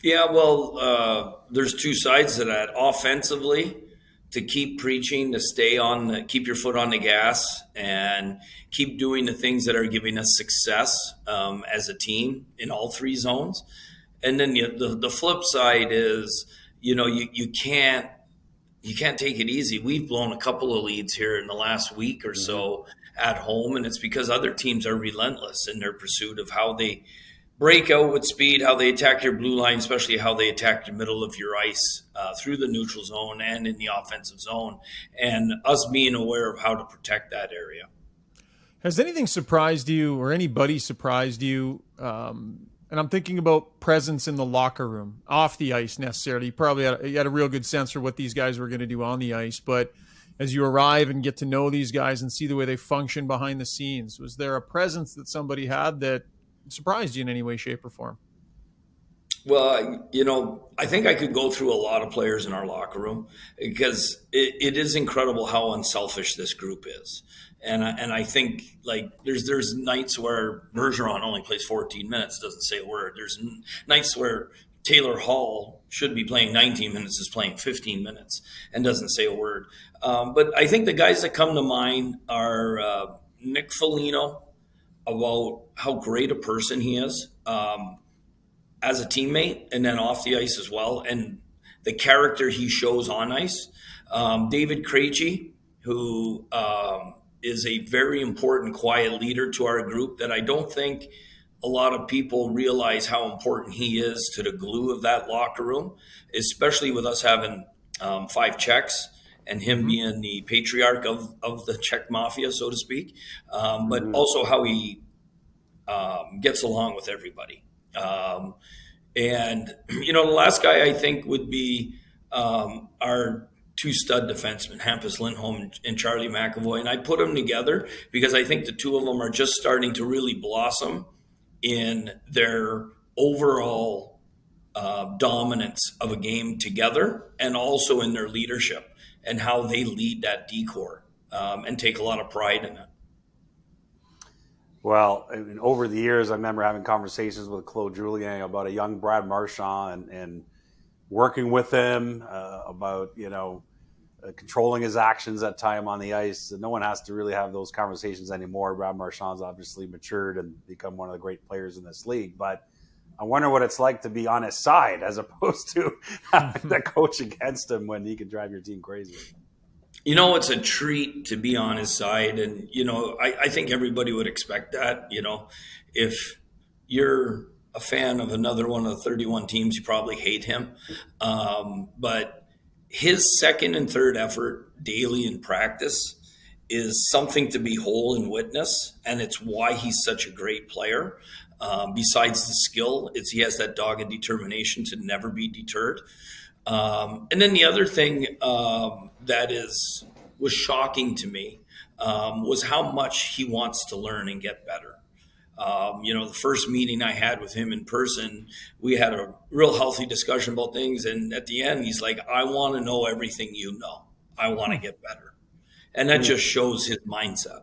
Yeah, well, there's two sides to that. Offensively, to keep preaching, to keep your foot on the gas and keep doing the things that are giving us success as a team in all three zones. And then the flip side is, you can't take it easy. We've blown a couple of leads here in the last week or so at home, and it's because other teams are relentless in their pursuit of how they break out with speed, how they attack your blue line, especially how they attack the middle of your ice through the neutral zone and in the offensive zone, and us being aware of how to protect that area. Has anything surprised you or anybody surprised you? And I'm thinking about presence in the locker room, off the ice necessarily. You had a real good sense for what these guys were going to do on the ice, but as you arrive and get to know these guys and see the way they function behind the scenes, was there a presence that somebody had that surprised you in any way, shape, or form? Well, I think I could go through a lot of players in our locker room because it is incredible how unselfish this group is. And I think there's nights where Bergeron only plays 14 minutes, doesn't say a word. There's nights where Taylor Hall should be playing 19 minutes, is playing 15 minutes and doesn't say a word. But I think the guys that come to mind are Nick Foligno, about how great a person he is as a teammate and then off the ice as well, and the character he shows on ice. David Krejci, who is a very important, quiet leader to our group that I don't think a lot of people realize how important he is to the glue of that locker room, especially with us having 5 Czechs and him being the patriarch of the Czech mafia, so to speak, but also how he gets along with everybody. And, the last guy I think would be our 2 stud defensemen, Hampus Lindholm and Charlie McAvoy. And I put them together because I think the two of them are just starting to really blossom in their overall dominance of a game together, and also in their leadership and how they lead that decor and take a lot of pride in it. Well, over the years, I remember having conversations with Claude Julien about a young Brad Marchand and working with him about, controlling his actions at time on the ice. No one has to really have those conversations anymore. Brad Marchand's obviously matured and become one of the great players in this league. But I wonder what it's like to be on his side as opposed to having the coach against him when he can drive your team crazy. It's a treat to be on his side. And, I think everybody would expect that. If you're a fan of another one of the 31 teams, you probably hate him. But his second and third effort daily in practice is something to behold and witness. And it's why he's such a great player. Besides the skill, he has that dogged determination to never be deterred. And then the other thing that was shocking to me was how much he wants to learn and get better. The first meeting I had with him in person, we had a real healthy discussion about things. And at the end, he's like, I want to know everything you know. I want to get better. And that just shows his mindset.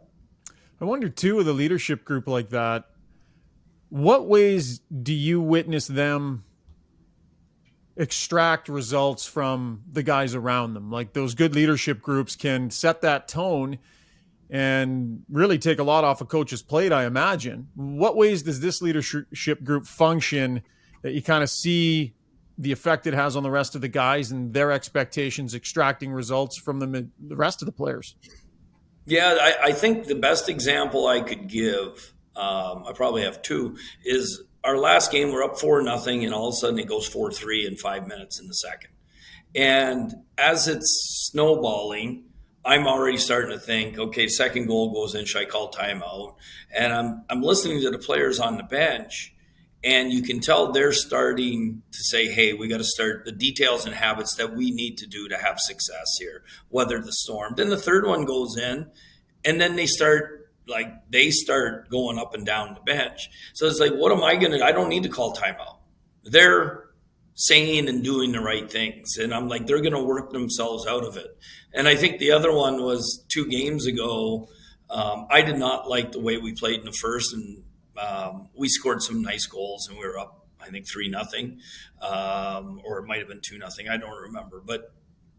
I wonder, too, with a leadership group like that, what ways do you witness them extract results from the guys around them? Like, those good leadership groups can set that tone and really take a lot off a coach's plate, I imagine. What ways does this leadership group function that you kind of see the effect it has on the rest of the guys and their expectations, extracting results from the rest of the players? Yeah, I think the best example I could give, I probably have 2, is our last game. We're up 4-0, and all of a sudden it goes 4-3 in 5 minutes in the second. And as it's snowballing, I'm already starting to think, okay, second goal goes in, should I call timeout? And I'm listening to the players on the bench, and you can tell they're starting to say, hey, we got to start the details and habits that we need to do to have success here, weather the storm. Then the third one goes in, and then they start going up and down the bench. So it's like, what am I going to – I don't need to call timeout. They're saying and doing the right things. And I'm like, they're going to work themselves out of it. And I think the other one was 2 games ago. I did not like the way we played in the first, and we scored some nice goals, and we were up, I think 3-0, or it might have been 2-0. I don't remember. But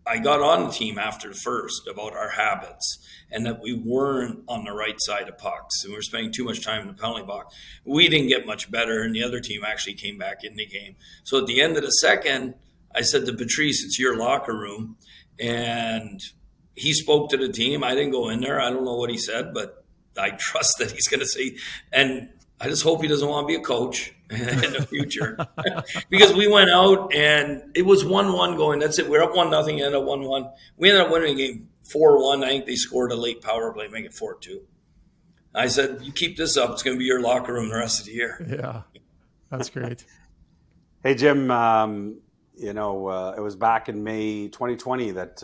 I got on the team after the first about our habits and that we weren't on the right side of pucks and we were spending too much time in the penalty box. We didn't get much better, and the other team actually came back in the game. So at the end of the second, I said to Patrice, it's your locker room. And he spoke to the team. I didn't go in there. I don't know what he said, but I trust that he's going to say, and I just hope he doesn't want to be a coach in the future. Because we went out and it was 1-1 going. That's it. We're up 1-0, ended up 1-1. We ended up winning the game 4-1. I think they scored a late power play, make it 4-2. I said, you keep this up, it's going to be your locker room the rest of the year. Yeah, that's great. Hey, Jim, it was back in May 2020 that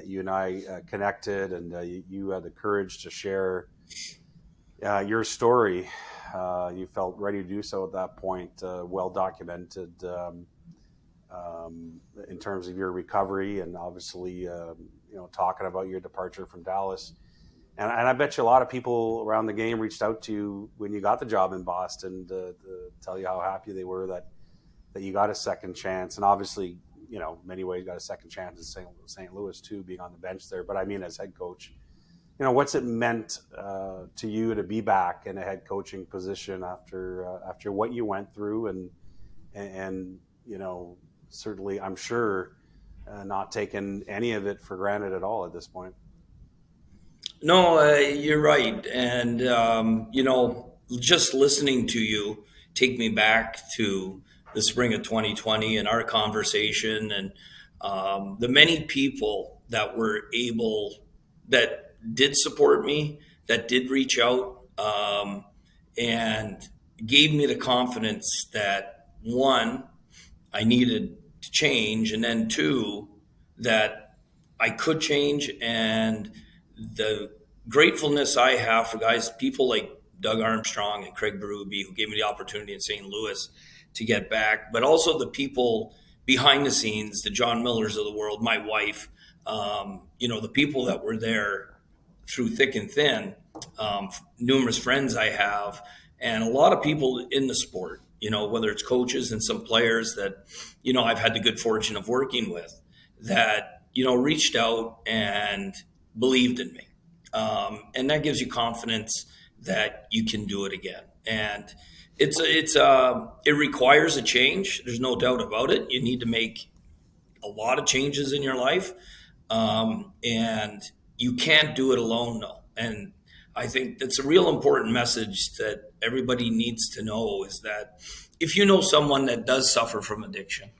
you and I connected, and you had the courage to share your story. You felt ready to do so at that point, well documented in terms of your recovery, and obviously, talking about your departure from Dallas. And I bet you a lot of people around the game reached out to you when you got the job in Boston to tell you how happy they were that you got a second chance. And obviously, many ways got a second chance in St. Louis too, being on the bench there. But I mean, as head coach, what's it meant to you to be back in a head coaching position after what you went through, and certainly I'm sure not taking any of it for granted at all at this point. No, you're right. And, just listening to you take me back to the spring of 2020 and our conversation, and the many people that were that did support me, that did reach out, and gave me the confidence that, 1, I needed to change, and then 2, that I could change. And the gratefulness I have for people like Doug Armstrong and Craig Berube, who gave me the opportunity in St. Louis to get back, but also the people behind the scenes, the John Millers of the world, my wife, the people that were there through thick and thin, numerous friends I have, and a lot of people in the sport, whether it's coaches and some players that, I've had the good fortune of working with, that, reached out and believed in me. And that gives you confidence that you can do it again. And it requires a change. There's no doubt about it. You need to make a lot of changes in your life. And you can't do it alone, though. And I think that's a real important message that everybody needs to know, is that if you know someone that does suffer from addiction,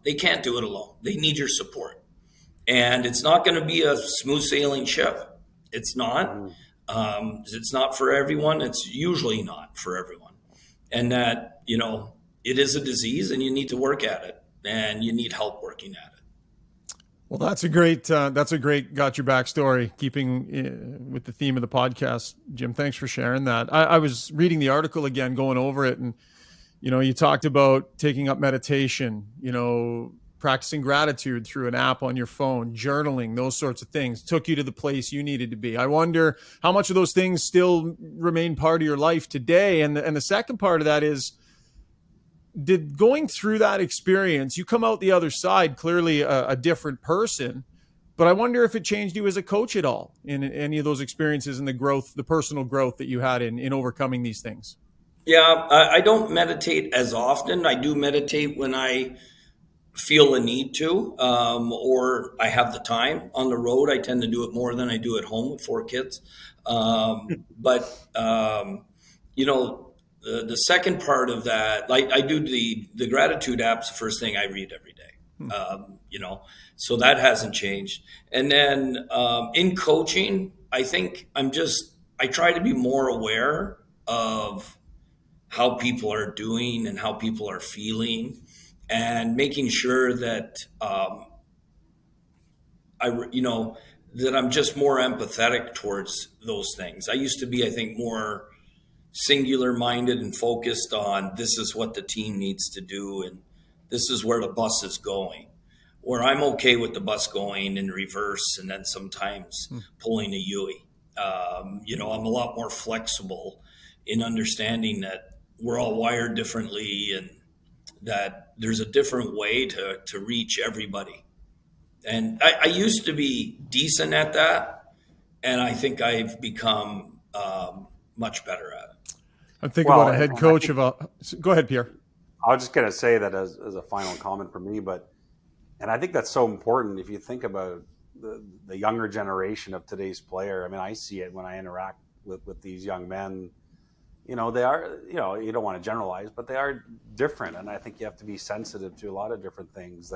they can't do it alone. They need your support. And it's not going to be a smooth sailing ship. It's not. It's not for everyone. It's usually not for everyone. And that, it is a disease and you need to work at it, and you need help working at it. Well, that's a great got your back story, keeping with the theme of the podcast. Jim, thanks for sharing that. I was reading the article again, going over it, and, you talked about taking up meditation, practicing gratitude through an app on your phone, journaling, those sorts of things took you to the place you needed to be. I wonder how much of those things still remain part of your life today. And the second part of that is, did going through that experience, you come out the other side clearly a different person, but I wonder if it changed you as a coach at all in any of those experiences and the personal growth that you had in overcoming these things. Yeah, I don't meditate as often. I do meditate when I feel a need to, or I have the time. On the road, I tend to do it more than I do at home with 4 kids. The second part of that, like I do the gratitude apps, the first thing I read every day, so that hasn't changed. And then in coaching, I think I try to be more aware of how people are doing and how people are feeling, and making sure that, that I'm just more empathetic towards those things. I used to be, I think, more singular minded and focused on this is what the team needs to do. And this is where the bus is going. Where I'm okay with the bus going in reverse and then sometimes pulling a Yui. I'm a lot more flexible in understanding that we're all wired differently and that there's a different way to reach everybody. And I used to be decent at that, and I think I've become much better at it. I'm thinking about a head coach Go ahead, Pierre. I was just going to say that as a final comment for me, and I think that's so important if you think about the younger generation of today's player. I mean, I see it when I interact with these young men. They are, you don't want to generalize, but they are different. And I think you have to be sensitive to a lot of different things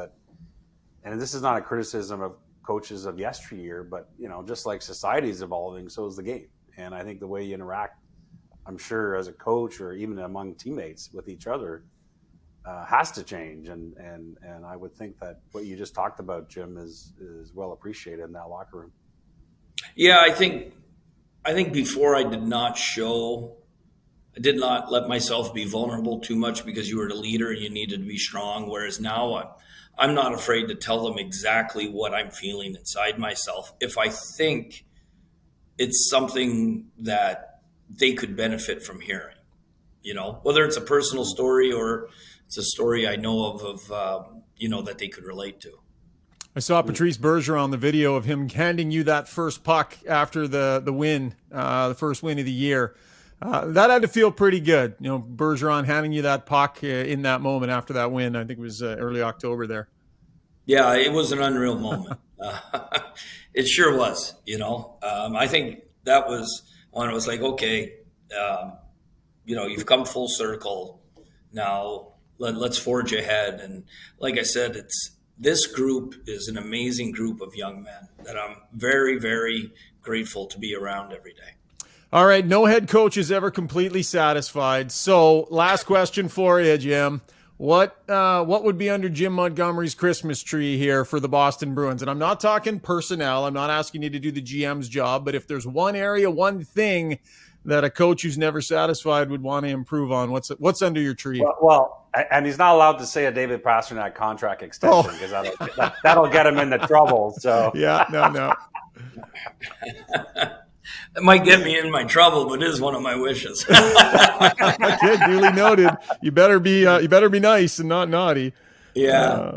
and this is not a criticism of coaches of yesteryear, but, just like society is evolving, so is the game. And I think the way you interact, I'm sure as a coach or even among teammates with each other, has to change. And I would think that what you just talked about, Jim, is well appreciated in that locker room. Yeah, I think before I did not let myself be vulnerable too much because you were the leader and you needed to be strong. Whereas now I'm not afraid to tell them exactly what I'm feeling inside myself if I think it's something that they could benefit from hearing, whether it's a personal story or it's a story I know of that they could relate to. I saw Patrice Bergeron on the video of him handing you that first puck after the win, the first win of the year. That had to feel pretty good. Bergeron handing you that puck in that moment after that win. I think it was early October there. Yeah, it was an unreal moment. It sure was, I think that was when it was like, okay, you've come full circle. Now let's forge ahead. And like I said, this group is an amazing group of young men that I'm very, very grateful to be around every day. All right, no head coach is ever completely satisfied. So last question for you, Jim. What would be under Jim Montgomery's Christmas tree here for the Boston Bruins? And I'm not talking personnel. I'm not asking you to do the GM's job. But if there's one area, one thing that a coach who's never satisfied would want to improve on, what's under your tree? Well, and he's not allowed to say a David Pastrnak contract extension because that'll get him into trouble. So yeah, no. It might get me in my trouble, but it is one of my wishes. Okay, duly noted. You better be nice and not naughty. Yeah.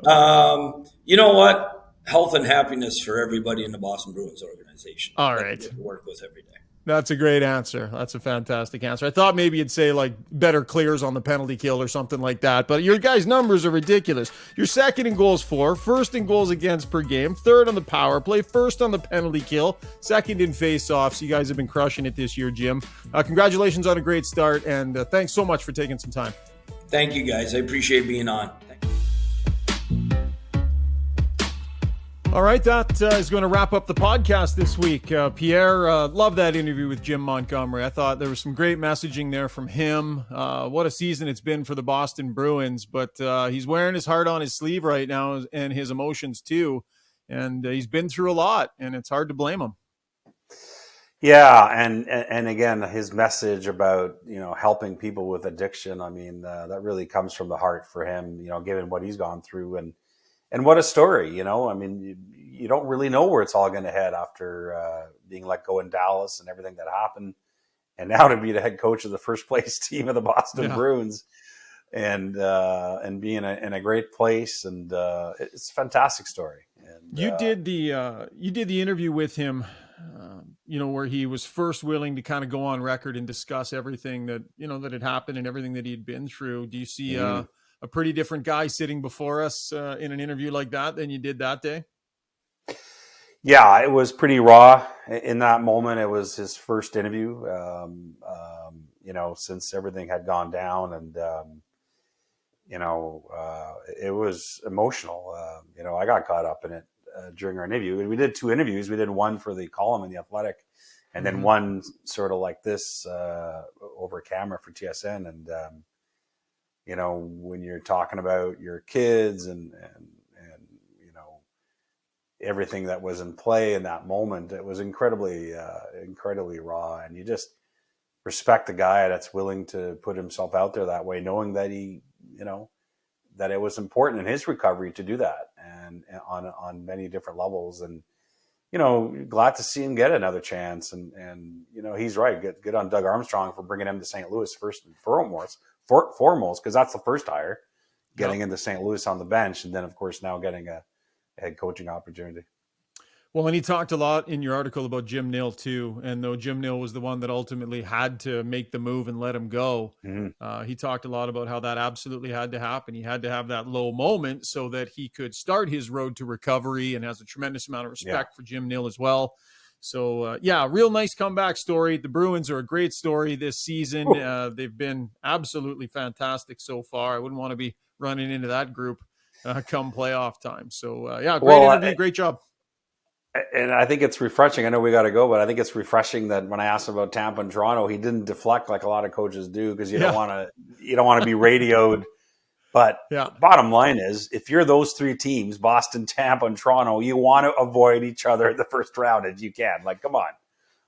You know what? Health and happiness for everybody in the Boston Bruins organization. All right. To work with every day. That's a great answer. That's a fantastic answer. I thought maybe you'd say like better clears on the penalty kill or something like that, but your guys' numbers are ridiculous. You're second in goals for, first in goals against per game, third on the power play, first on the penalty kill, second in face-offs. You guys have been crushing it this year, Jim. Congratulations on a great start, and thanks so much for taking some time. Thank you, guys. I appreciate being on. All right, that is going to wrap up the podcast this week. Pierre, loved that interview with Jim Montgomery. I thought there was some great messaging there from him. What a season it's been for the Boston Bruins, but he's wearing his heart on his sleeve right now and his emotions too. And he's been through a lot, and it's hard to blame him. Yeah, and again, his message about helping people with addiction. I mean, that really comes from the heart for him. Given what he's gone through and what a story. I mean, you don't really know where it's all going to head after being let go in Dallas and everything that happened, and now to be the head coach of the first place team of the Boston Bruins, and be in a great place, and it's a fantastic story. And you did the interview with him. Where he was first willing to kind of go on record and discuss everything that had happened and everything that he'd been through. Do you see a pretty different guy sitting before us in an interview like that than you did that day? Yeah, it was pretty raw in that moment. It was his first interview, since everything had gone down, and it was emotional. I got caught up in it during our interview. We did two interviews. We did one for the column in The Athletic, and then one sort of like this over camera for TSN. And when you're talking about your kids and everything that was in play in that moment, it was incredibly raw. And you just respect the guy that's willing to put himself out there that way, knowing that he, that it was important in his recovery to do that, and on many different levels. And glad to see him get another chance. And he's right. Good on Doug Armstrong for bringing him to St. Louis first and foremost, because that's the first hire, getting into St. Louis on the bench, and then of course now getting a head coaching opportunity. Well, and he talked a lot in your article about Jim Nill too. And though Jim Nill was the one that ultimately had to make the move and let him go, he talked a lot about how that absolutely had to happen. He had to have that low moment so that he could start his road to recovery, and has a tremendous amount of respect for Jim Nill as well. So, real nice comeback story. The Bruins are a great story this season. They've been absolutely fantastic so far. I wouldn't want to be running into that group come playoff time. So, great interview. Great job. And I think it's refreshing. I know we got to go, but I think it's refreshing that when I asked about Tampa and Toronto, he didn't deflect like a lot of coaches do, because you don't want to be radioed. But bottom line is, if you're those three teams, Boston, Tampa, and Toronto, you want to avoid each other in the first round if you can. Like, come on.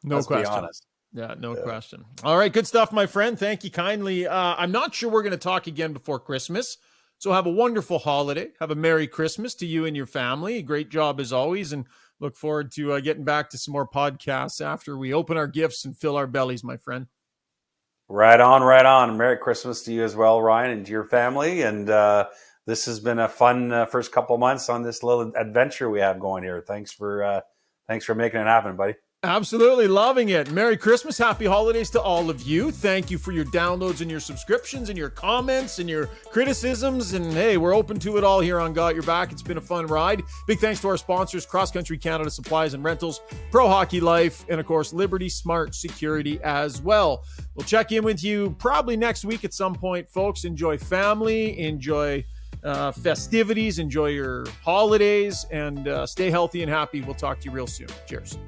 Let's be honest. Yeah, no question. All right, good stuff, my friend. Thank you kindly. I'm not sure we're going to talk again before Christmas. So have a wonderful holiday. Have a Merry Christmas to you and your family. Great job as always. And look forward to getting back to some more podcasts after we open our gifts and fill our bellies, my friend. Right on. Merry Christmas to you as well, Ryan, and to your family. And this has been a fun first couple of months on this little adventure we have going here. Thanks for making it happen, buddy. Absolutely loving it. Merry Christmas. Happy holidays to all of you. Thank you for your downloads and your subscriptions and your comments and your criticisms. And hey, we're open to it all here on Got Your Back. It's been a fun ride. Big thanks to our sponsors, Cross Country Canada Supplies and Rentals, Pro Hockey Life, and of course, Liberty Smart Security as well. We'll check in with you probably next week at some point, folks. Enjoy family, enjoy festivities, enjoy your holidays, and stay healthy and happy. We'll talk to you real soon. Cheers.